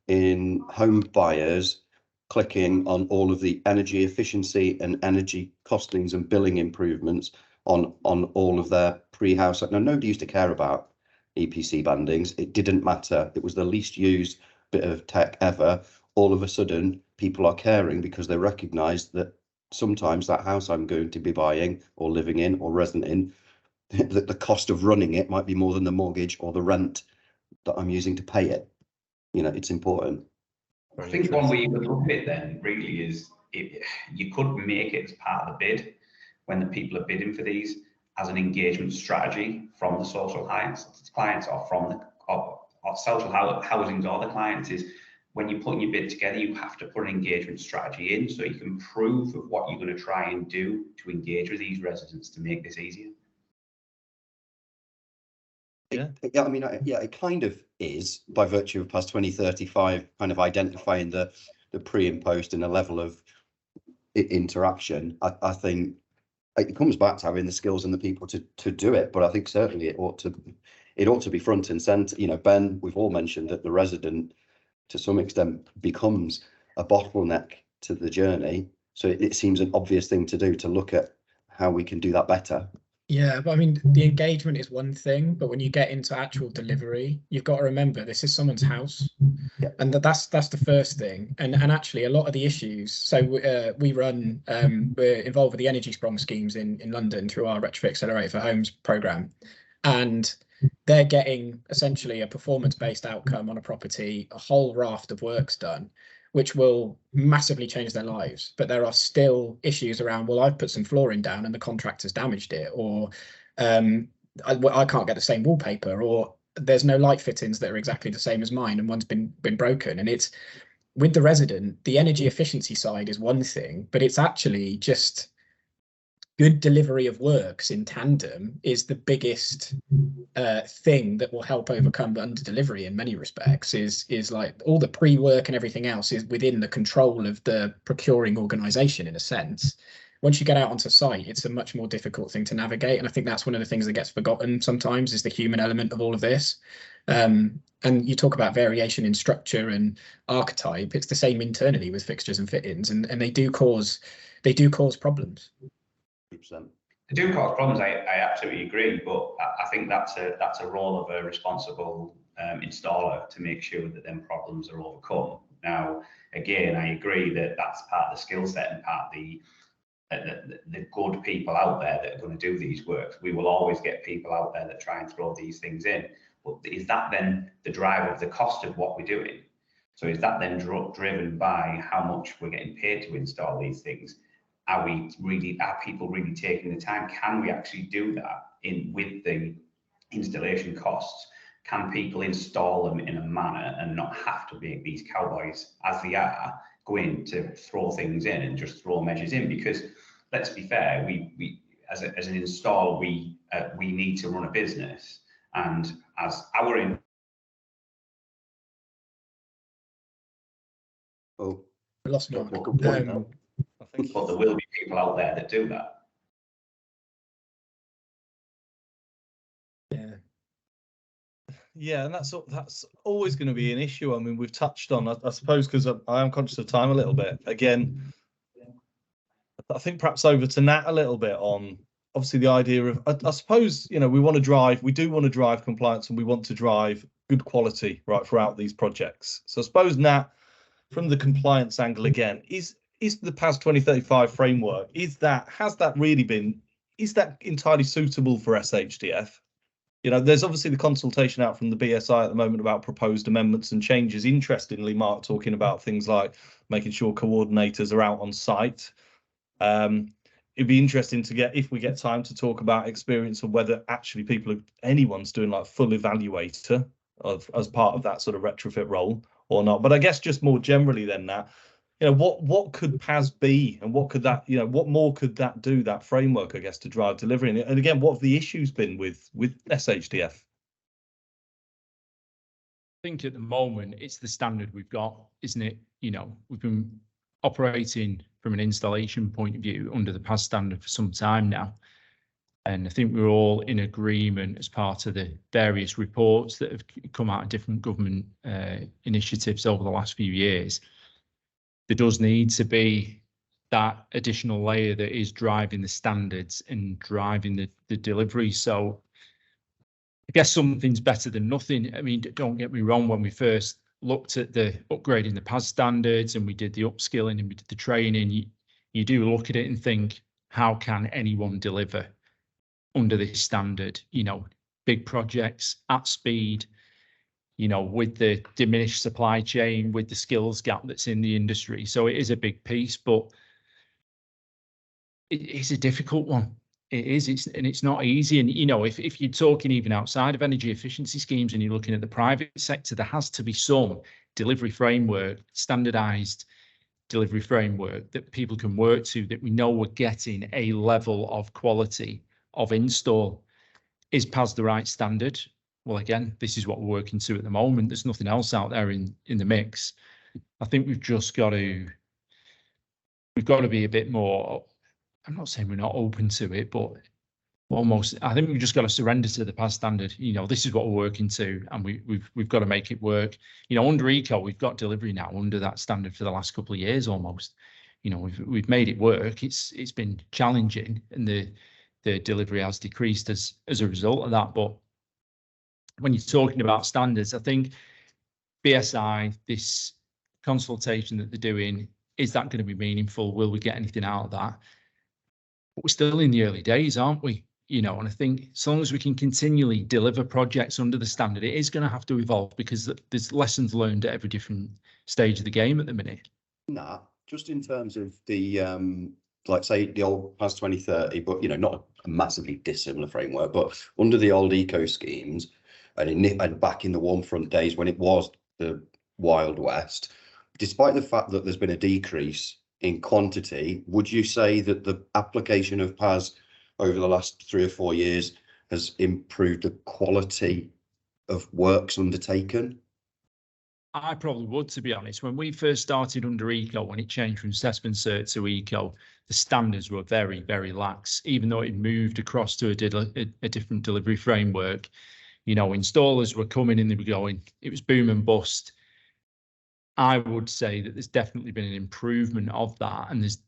in home buyers clicking on all of the energy efficiency and energy costings and billing improvements on all of their pre-house. Now, nobody used to care about EPC bandings. It didn't matter. It was the least used bit of tech ever. all of a sudden people are caring because they recognise that sometimes that house I'm going to be buying or living in or resident in, that the cost of running it might be more than the mortgage or the rent that I'm using to pay it. You know, it's important. I think one way you could look at it then really is you could make it as part of the bid when the people are bidding for these as an engagement strategy from the social clients or from the or social housings or the clients, is when you're putting your bid together, you have to put an engagement strategy in so you can prove of what you're going to try and do to engage with these residents to make this easier. Yeah, I mean, yeah, it kind of is by virtue of past 2035 kind of identifying the pre and post and a level of interaction. I think it comes back to having the skills and the people to do it, but I think certainly it ought to be front and centre. You know, Ben, we've all mentioned that the resident to some extent becomes a bottleneck to the journey, so it seems an obvious thing to do, to look at how we can do that better. Yeah, but I mean, the engagement is one thing, but when you get into actual delivery, you've got to remember this is someone's house, Yeah. and that's the first thing. And actually, a lot of the issues. So we're involved with the Energy Sprong schemes in London through our Retrofit Accelerate for Homes program, and they're getting essentially a performance-based outcome on a property, a whole raft of work's done, which will massively change their lives. But there are still issues around, well, I've put some flooring down and the contractor's damaged it, or I can't get the same wallpaper, or there's no light fittings that are exactly the same as mine and one's been broken. And it's with the resident, the energy efficiency side is one thing, but it's actually just good delivery of works in tandem is the biggest thing that will help overcome under delivery in many respects. Is like all the pre-work and everything else is within the control of the procuring organization in a sense. Once you get out onto site, it's a much more difficult thing to navigate, and I think that's one of the things that gets forgotten sometimes, is the human element of all of this. And you talk about variation in structure and archetype, it's the same internally with fixtures and fittings, and they do cause problems. 100%. They do cause problems. I absolutely agree, but I think that's a role of a responsible installer to make sure that them problems are overcome. Now, again, I agree that that's part of the skill set and part of the good people out there that are going to do these works. We will always get people out there that try and throw these things in, but is that then the driver of the cost of what we're doing? So is that then driven by how much we're getting paid to install these things? Are people really taking the time? Can we actually do that with the installation costs? Can people install them in a manner and not have to be these cowboys, as they are, going to throw things in and just throw measures in? Because let's be fair, we as an installer, we need to run a business, and as our I lost Mark. But there will be people out there that do that. Yeah, and that's always going to be an issue. I mean, we've touched on, I suppose, because I am conscious of time a little bit. Again, I think perhaps over to Nat a little bit on obviously the idea of, I suppose, you know, we do want to drive compliance, and we want to drive good quality right throughout these projects. So I suppose, Nat, from the compliance angle again, is the PAS 2035 framework, is that entirely suitable for SHDF? You know, there's obviously the consultation out from the BSI at the moment about proposed amendments and changes. Interestingly, Mark talking about things like making sure coordinators are out on site. It'd be interesting to get, if we get time, to talk about experience of whether actually anyone's doing like full evaluator as part of that sort of retrofit role or not. But I guess just more generally than that, you know, what could PAS be, and what could that, you know, what more could that do, that framework, I guess, to drive delivery? And again, what have the issues been with SHDF? I think at the moment it's the standard we've got, isn't it? You know, we've been operating from an installation point of view under the PAS standard for some time now. And I think we're all in agreement, as part of the various reports that have come out of different government initiatives over the last few years, there does need to be that additional layer that is driving the standards and driving the delivery. So I guess something's better than nothing. I mean, don't get me wrong, when we first looked at the upgrading the PAS standards and we did the upskilling and we did the training, you do look at it and think, how can anyone deliver under this standard? You know, big projects at speed, you know, with the diminished supply chain, with the skills gap that's in the industry. So it is a big piece, but it's a difficult one. It is, it's not easy. And, you know, if you're talking even outside of energy efficiency schemes and you're looking at the private sector, there has to be some delivery framework, standardized delivery framework that people can work to, that we know we're getting a level of quality of install. Is PAS the right standard? Well, again, this is what we're working to at the moment. There's nothing else out there in the mix. I think we've got to be a bit more, I'm not saying we're not open to it, but almost, I think we've just got to surrender to the PAS standard. You know, this is what we're working to, and we've got to make it work. You know, under Eco, we've got delivery now under that standard for the last couple of years almost. You know, we've made it work. It's been challenging, and the delivery has decreased as a result of that. But when you're talking about standards, I think BSI, this consultation that they're doing, is that going to be meaningful? Will we get anything out of that? But we're still in the early days, aren't we? You know, and I think as long as we can continually deliver projects under the standard, it is going to have to evolve, because there's lessons learned at every different stage of the game at the minute. Nah, just in terms of the like say the old PAS 2030, but you know, not a massively dissimilar framework, but under the old eco schemes and back in the warm front days when it was the Wild West, despite the fact that there's been a decrease in quantity, would you say that the application of PAS over the last 3 or 4 years has improved the quality of works undertaken? I probably would, to be honest. When we first started under Eco, when it changed from assessment cert to Eco, the standards were very, very lax, even though it moved across to a different delivery framework. You know, installers were coming in, they were going, it was boom and bust. I would say that there's definitely been an improvement of that, and there's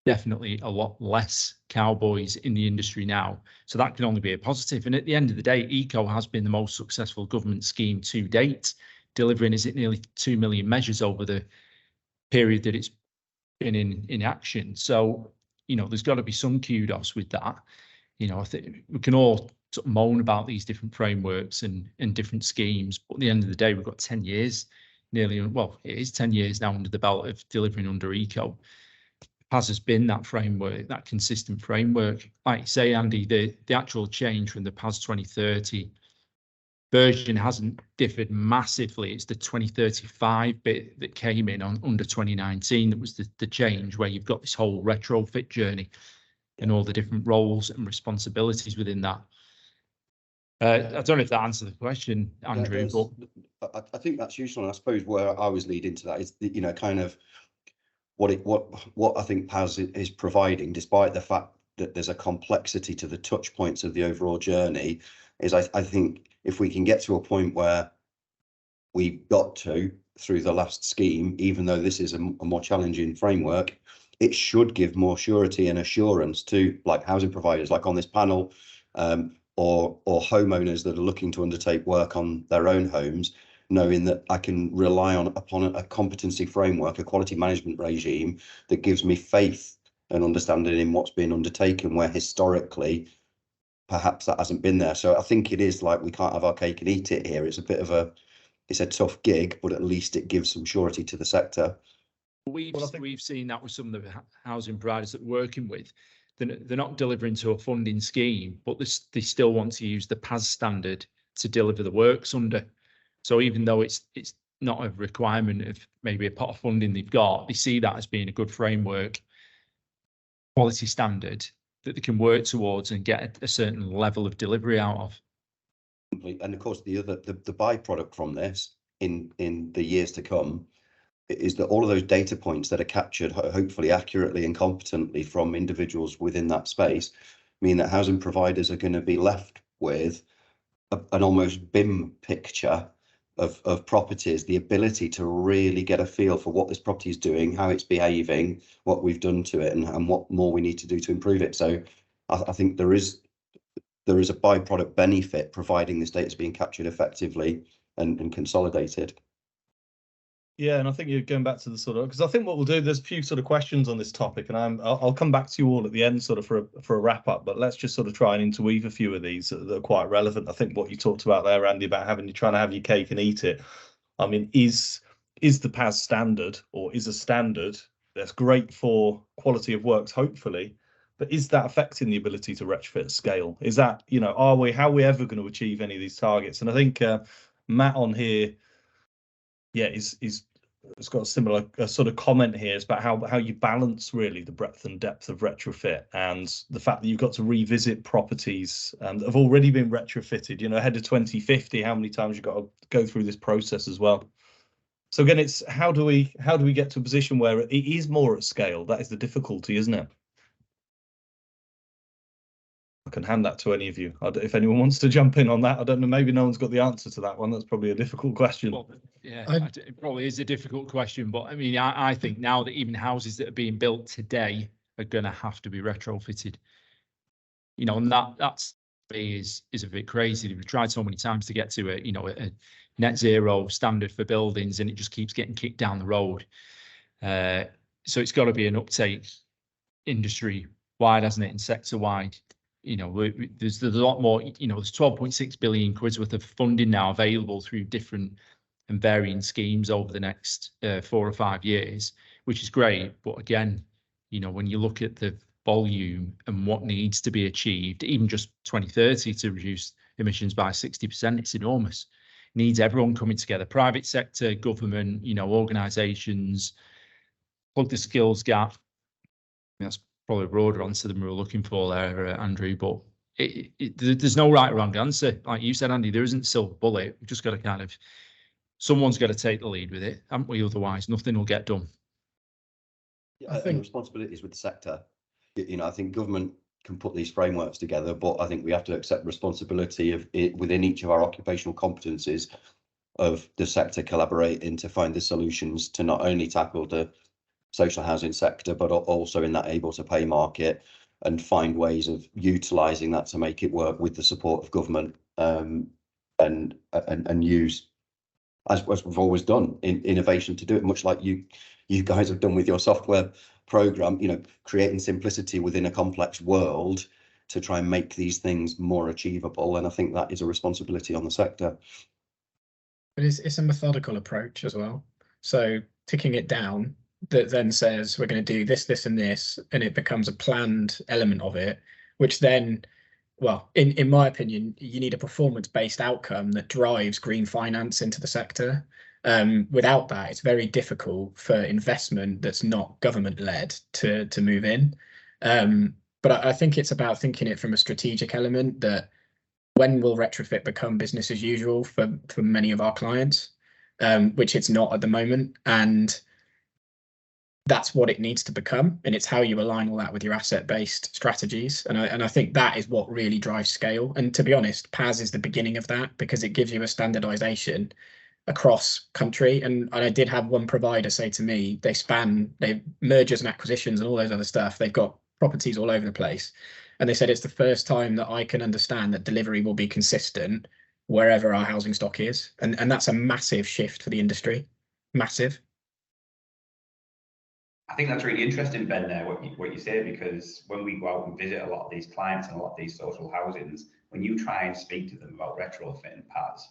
definitely a lot less cowboys in the industry now. So that can only be a positive. And at the end of the day, Eco has been the most successful government scheme to date, delivering, is it nearly 2 million measures over the period that it's been in action. So, you know, there's got to be some kudos with that. You know, I think we can all sort of moan about these different frameworks and different schemes, but at the end of the day, we've got 10 years nearly, well, it is 10 years now under the belt of delivering under Eco. PAS has been that framework, that consistent framework. Like you say, Andy, the actual change from the PAS 2030 version hasn't differed massively. It's the 2035 bit that came in on under 2019 that was the change, where you've got this whole retrofit journey and all the different roles and responsibilities within that. I don't know if that answers the question, Andrew, but I think that's useful. And I suppose where I was leading to that is, you know, kind of what I think PAS is providing, despite the fact that there's a complexity to the touch points of the overall journey, is I think if we can get to a point where we got to through the last scheme, even though this is a more challenging framework, it should give more surety and assurance to like housing providers, like on this panel, or homeowners that are looking to undertake work on their own homes, knowing that I can rely upon a competency framework, a quality management regime that gives me faith and understanding in what's being undertaken, where historically perhaps that hasn't been there. So I think it is like we can't have our cake and eat it here. It's a bit of it's a tough gig, but at least it gives some surety to the sector. We've seen that with some of the housing providers that we're working with. They're not delivering to a funding scheme, but they still want to use the PAS standard to deliver the works under. So even though it's not a requirement of maybe a pot of funding they've got, they see that as being a good framework, quality standard that they can work towards and get a certain level of delivery out of. And of course, the byproduct from this in the years to come is that all of those data points that are captured hopefully accurately and competently from individuals within that space mean that housing providers are going to be left with an almost BIM picture of properties, the ability to really get a feel for what this property is doing, how it's behaving, what we've done to it, and what more we need to do to improve it. So I think there is a byproduct benefit, providing this data is being captured effectively and consolidated. Yeah, and I think you're going back to the sort of, because I think what we'll do, there's a few sort of questions on this topic, and I'll come back to you all at the end sort of for a wrap up, but let's just sort of try and interweave a few of these that are quite relevant. I think what you talked about there, Andy, about trying to have your cake and eat it. I mean, is the PAS standard, or is a standard that's great for quality of works, hopefully, but is that affecting the ability to retrofit at scale? Is that, you know, how are we ever going to achieve any of these targets? And I think Matt on here, yeah, it's got a similar sort of comment here. It's about how you balance really the breadth and depth of retrofit, and the fact that you've got to revisit properties that have already been retrofitted, you know, ahead of 2050. How many times you've got to go through this process as well? So again, it's how do we get to a position where it is more at scale? That is the difficulty, isn't it? I can hand that to any of you. If anyone wants to jump in on that, I don't know. Maybe no one's got the answer to that one. That's probably a difficult question. Well, yeah, it probably is a difficult question, but I mean, I think now that even houses that are being built today are going to have to be retrofitted. You know, and that's is a bit crazy. We've tried so many times to get to it. You know, a net zero standard for buildings, and it just keeps getting kicked down the road. So it's got to be an uptake industry wide, hasn't it, and sector wide. You know, there's a lot more, you know, there's 12.6 billion quid worth of funding now available through different and varying schemes over the next 4 or 5 years, which is great. But again, you know, when you look at the volume and what needs to be achieved, even just 2030 to reduce emissions by 60%, it's enormous. It needs everyone coming together, private sector, government, you know, organisations, plug the skills gap. That's probably a broader answer than we were looking for there, Andrew, but there's no right or wrong answer. Like you said, Andy, there isn't a silver bullet. We've just got to kind of, someone's got to take the lead with it, haven't we? Otherwise, nothing will get done. Yeah, I think responsibilities with the sector. You know, I think government can put these frameworks together, but I think we have to accept responsibility of it within each of our occupational competencies of the sector collaborating to find the solutions to not only tackle the social housing sector, but also in that able to pay market, and find ways of utilising that to make it work with the support of government, and use, as we've always done, in innovation to do it, much like you guys have done with your software program, you know, creating simplicity within a complex world to try and make these things more achievable. And I think that is a responsibility on the sector. But it's a methodical approach as well. So ticking it down, that then says we're going to do this, this, and this, and it becomes a planned element of it, which then, well, in my opinion, you need a performance-based outcome that drives green finance into the sector. Without that, it's very difficult for investment that's not government-led to move in. But I think it's about thinking it from a strategic element, that when will retrofit become business as usual for many of our clients, which it's not at the moment. And that's what it needs to become, and it's how you align all that with your asset-based strategies. And I think that is what really drives scale. And to be honest, PAS is the beginning of that, because it gives you a standardization across country. And I did have one provider say to me, they mergers and acquisitions and all those other stuff. They've got properties all over the place. And they said it's the first time that I can understand that delivery will be consistent wherever our housing stock is. And that's a massive shift for the industry. Massive. I think that's really interesting, Ben, there, what you say, because when we go out and visit a lot of these clients and a lot of these social housings, when you try and speak to them about retrofitting PAS,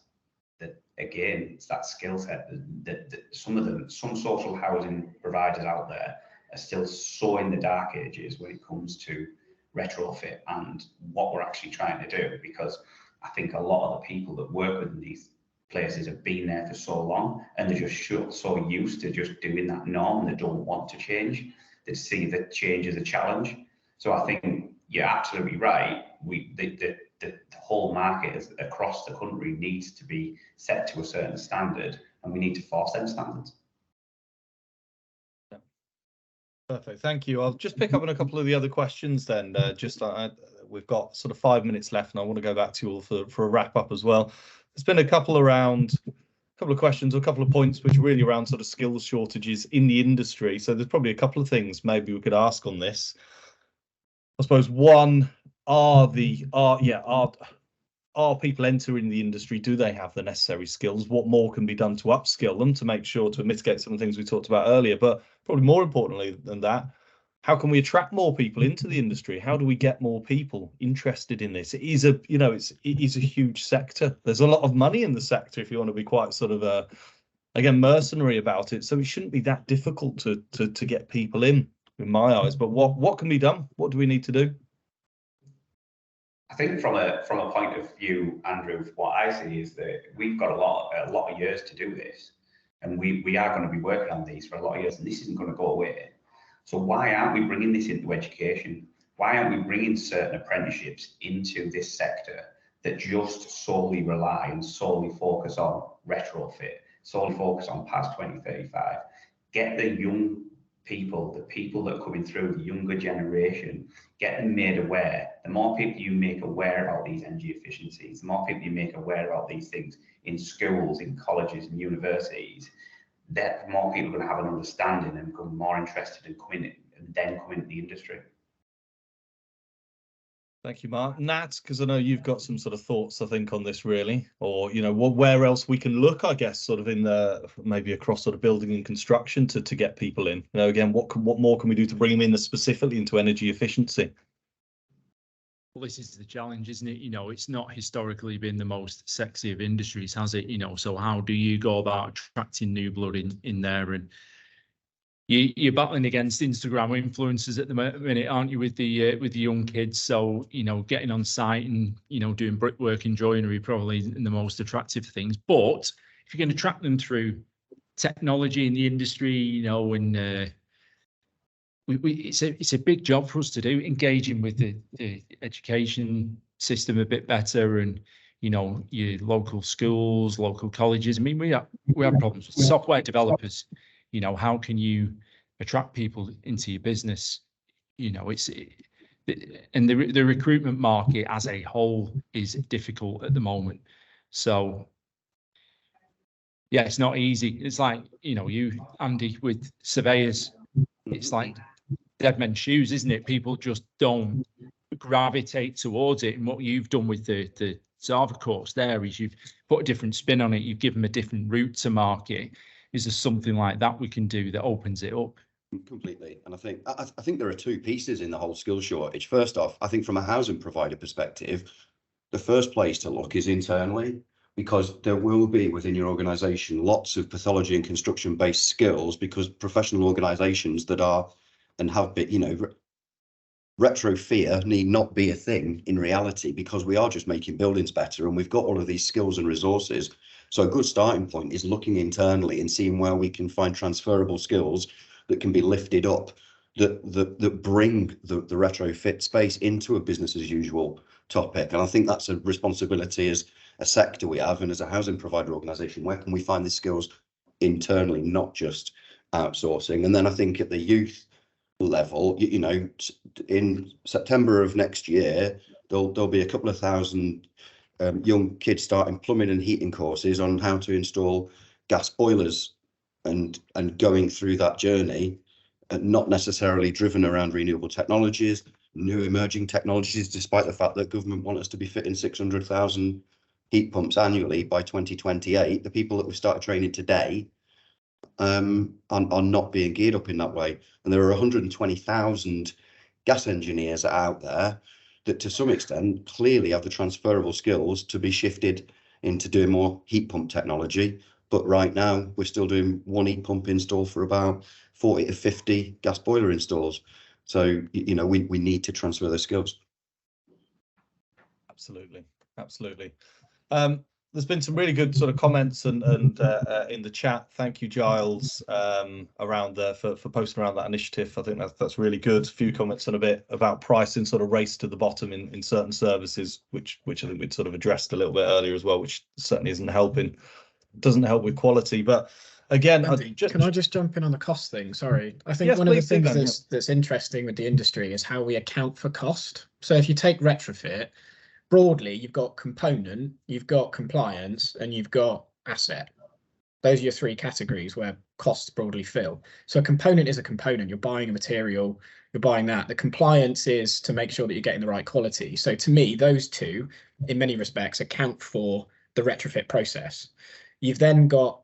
that again, it's that skill set that some social housing providers out there are still so in the dark ages when it comes to retrofit and what we're actually trying to do, because I think a lot of the people that work within these places have been there for so long, and they're just so used to just doing that norm, they don't want to change. They see that change as a challenge. So I think you're absolutely right. The whole market across the country needs to be set to a certain standard, and we need to force them standards. Perfect, thank you. I'll just pick up on a couple of the other questions then. We've got sort of 5 minutes left, and I want to go back to you all for a wrap up as well. There's been a couple of questions, or a couple of points which are really around sort of skills shortages in the industry. So there's probably a couple of things maybe we could ask on this. I suppose one, are are people entering the industry? Do they have the necessary skills? What more can be done to upskill them to make sure to mitigate some of the things we talked about earlier? But probably more importantly than that, how can we attract more people into the industry? How do we get more people interested in this? It is a, you know, it is a huge sector. There's a lot of money in the sector if you want to be quite sort of again, mercenary about it. So it shouldn't be that difficult to get people in my eyes. But what can be done? What do we need to do? I think from a point of view, Andrew, what I see is that we've got a lot of years to do this, and we are going to be working on these for a lot of years, and this isn't going to go away. So why aren't we bringing this into education? Why aren't we bringing certain apprenticeships into this sector that just solely rely and solely focus on retrofit, solely focus on past 2035? Get the young people, the people that are coming through, the younger generation, get them made aware. The more people you make aware about these energy efficiencies, the more people you make aware about these things in schools, in colleges and universities, that more people are going to have an understanding and become more interested in coming in, and then coming into the industry. Thank you, Mark. Nat, because I know you've got some sort of thoughts, I think, on this really, or, you know, where else we can look, I guess, sort of in the, maybe across sort of building and construction to get people in. You know, again, what more can we do to bring them in specifically into energy efficiency? Well, this is the challenge, isn't it? You know, it's not historically been the most sexy of industries, has it? You know, so how do you go about attracting new blood in there? And you're battling against Instagram influencers at the minute, aren't you, with the young kids? So, you know, getting on site and, you know, doing brickwork and joinery probably the most attractive things. But if you're going to track them through technology in the industry, you know, and it's a big job for us to do, engaging with the education system a bit better, and, you know, your local schools, local colleges. I mean, we have problems with software developers. You know, how can you attract people into your business? You know, and the recruitment market as a whole is difficult at the moment. So, yeah, it's not easy. It's like, you know, you, Andy, with surveyors, it's like dead men's shoes, isn't it? People just don't gravitate towards it. And what you've done with the Zava course there is you've put a different spin on it. You've given them a different route to market. Is there something like that we can do that opens it up? Completely. And I think there are two pieces in the whole skills shortage. First off, I think from a housing provider perspective, the first place to look is internally, because there will be within your organization lots of pathology and construction based skills, because professional organizations that are and have been, you know, retro fear need not be a thing in reality, because we are just making buildings better and we've got all of these skills and resources. So a good starting point is looking internally and seeing where we can find transferable skills that can be lifted up, that bring the retrofit space into a business as usual topic. And I think that's a responsibility as a sector we have, and as a housing provider organisation, where can we find these skills internally, not just outsourcing? And then I think at the youth level, you know, in September of next year, there'll be a couple of thousand young kids starting plumbing and heating courses on how to install gas boilers, and going through that journey, and not necessarily driven around renewable technologies, new emerging technologies, despite the fact that government want us to be fitting 600,000 heat pumps annually by 2028. The people that we started training today are not being geared up in that way. And there are 120,000 gas engineers out there that to some extent clearly have the transferable skills to be shifted into doing more heat pump technology. But right now we're still doing one heat pump install for about 40 to 50 gas boiler installs. So, you know, we need to transfer those skills. Absolutely. There's been some really good sort of comments and in the chat. Thank you, Giles, around there for posting around that initiative. I think that's really good. A few comments on a bit about pricing, sort of race to the bottom in certain services, which I think we'd sort of addressed a little bit earlier as well, which certainly isn't helping. Doesn't help with quality. But again, Andy, can I just jump in on the cost thing? Sorry, I think one of the things that's interesting with the industry is how we account for cost. So if you take retrofit, broadly, you've got component, you've got compliance, and you've got asset. Those are your three categories where costs broadly fill. So a component is a component. You're buying a material, you're buying that. The compliance is to make sure that you're getting the right quality. So to me, those two in many respects, account for the retrofit process. You've then got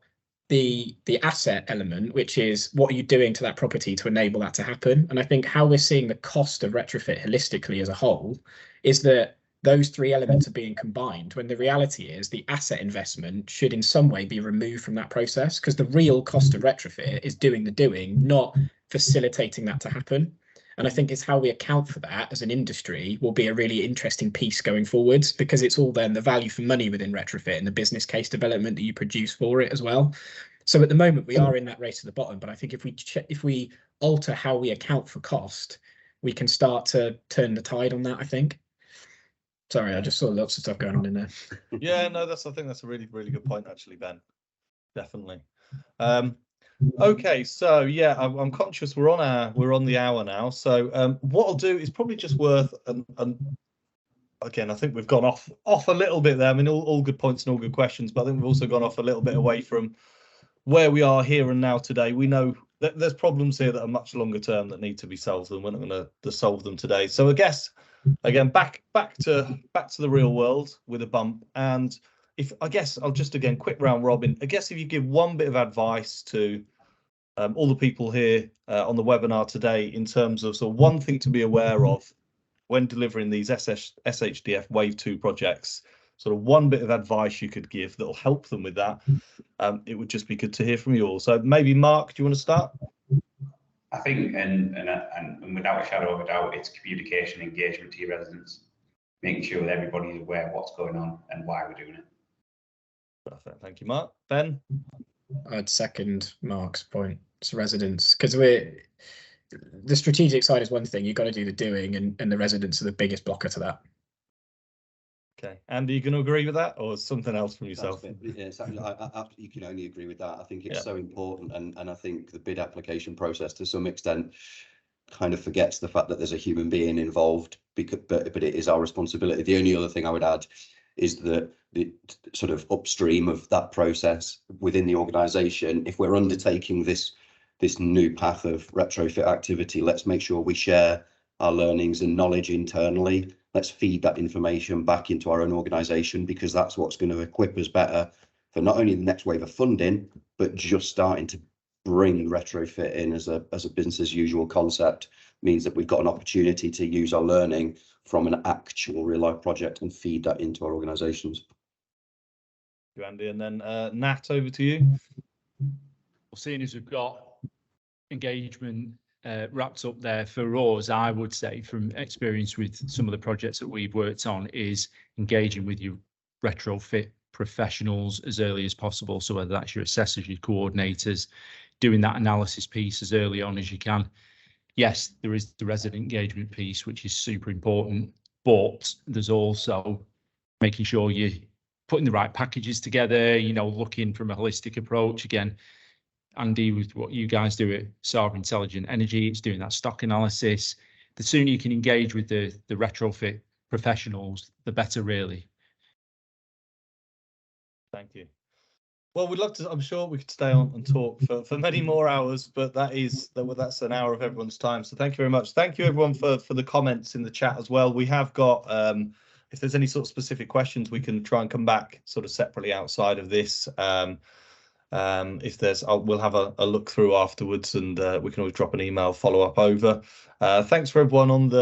the asset element, which is what are you doing to that property to enable that to happen? And I think how we're seeing the cost of retrofit holistically as a whole is that those three elements are being combined, when the reality is the asset investment should in some way be removed from that process, because the real cost of retrofit is doing the doing, not facilitating that to happen. And I think it's how we account for that as an industry will be a really interesting piece going forwards, because it's all then the value for money within retrofit and the business case development that you produce for it as well. So at the moment we are in that race to the bottom, but I think if we alter how we account for cost, we can start to turn the tide on that, I think. Sorry, I just saw lots of stuff going on in there. Yeah, no, I think that's a really, really good point, actually, Ben. Definitely. Okay, so yeah, I'm conscious we're on the hour now. So what I'll do is probably just worth, and again, I think we've gone off a little bit there. I mean, all good points and all good questions, but I think we've also gone off a little bit away from where we are here and now today. We know that there's problems here that are much longer term that need to be solved, and we're not going to solve them today. So I guess again, back to the real world with a bump. And if I guess I'll just again quick round robin. I guess if you give one bit of advice to all the people here on the webinar today in terms of sort of one thing to be aware of when delivering these SHDF Wave 2 projects, sort of one bit of advice you could give that will help them with that, it would just be good to hear from you all. So maybe Mark, do you want to start? I think, and without a shadow of a doubt, it's communication, engagement to your residents, making sure that everybody's aware of what's going on and why we're doing it. Perfect. Thank you, Mark. Ben? I'd second Mark's point. It's residents, because the strategic side is one thing, you've got to do the doing, and the residents are the biggest blocker to that. Okay, Andy, you going to agree with that, or something else from yourself? Yeah, exactly. You can only agree with that. I think it's so important, and I think the bid application process to some extent kind of forgets the fact that there's a human being involved, but it is our responsibility. The only other thing I would add is that the sort of upstream of that process within the organisation, if we're undertaking this new path of retrofit activity, let's make sure we share our learnings and knowledge internally. Let's feed that information back into our own organisation, because that's what's going to equip us better for not only the next wave of funding, but just starting to bring retrofit in as a business as usual concept means that we've got an opportunity to use our learning from an actual real life project and feed that into our organisations. Thank you, Andy. And then Nat, over to you. Well, seeing as we've got engagement wrapped up there for us, I would say from experience with some of the projects that we've worked on is engaging with your retrofit professionals as early as possible. So whether that's your assessors, your coordinators, doing that analysis piece as early on as you can. Yes, there is the resident engagement piece, which is super important, but there's also making sure you're putting the right packages together, looking from a holistic approach. Again, Andy, with what you guys do at Sava Intelligent Energy, it's doing that stock analysis. The sooner you can engage with the retrofit professionals, the better, really. Thank you. Well, we'd love to. I'm sure we could stay on and talk for many more hours, but that's an hour of everyone's time. So thank you very much. Thank you everyone for the comments in the chat as well. We have got if there's any sort of specific questions, we can try and come back sort of separately outside of this. If there's, we'll have a look through afterwards, and we can always drop an email follow up over. Thanks for everyone on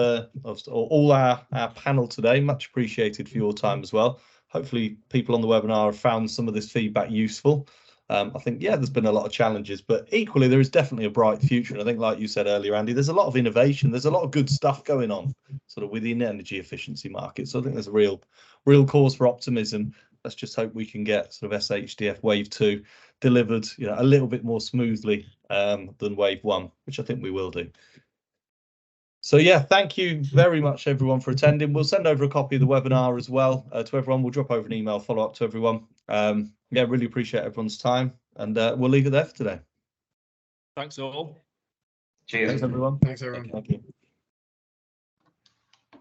all our panel today. Much appreciated for your time as well. Hopefully people on the webinar have found some of this feedback useful. I think, yeah, there's been a lot of challenges, but equally there is definitely a bright future. And I think, like you said earlier, Andy, there's a lot of innovation. There's a lot of good stuff going on sort of within the energy efficiency market. So I think there's a real cause for optimism. Let's just hope we can get sort of SHDF Wave 2 delivered, a little bit more smoothly than Wave 1, which I think we will do. So yeah, thank you very much everyone for attending. We'll send over a copy of the webinar as well to everyone. We'll drop over an email follow up to everyone. Yeah, really appreciate everyone's time, and we'll leave it there for today. Thanks all. Cheers. Thanks everyone. Thanks everyone. Thank you.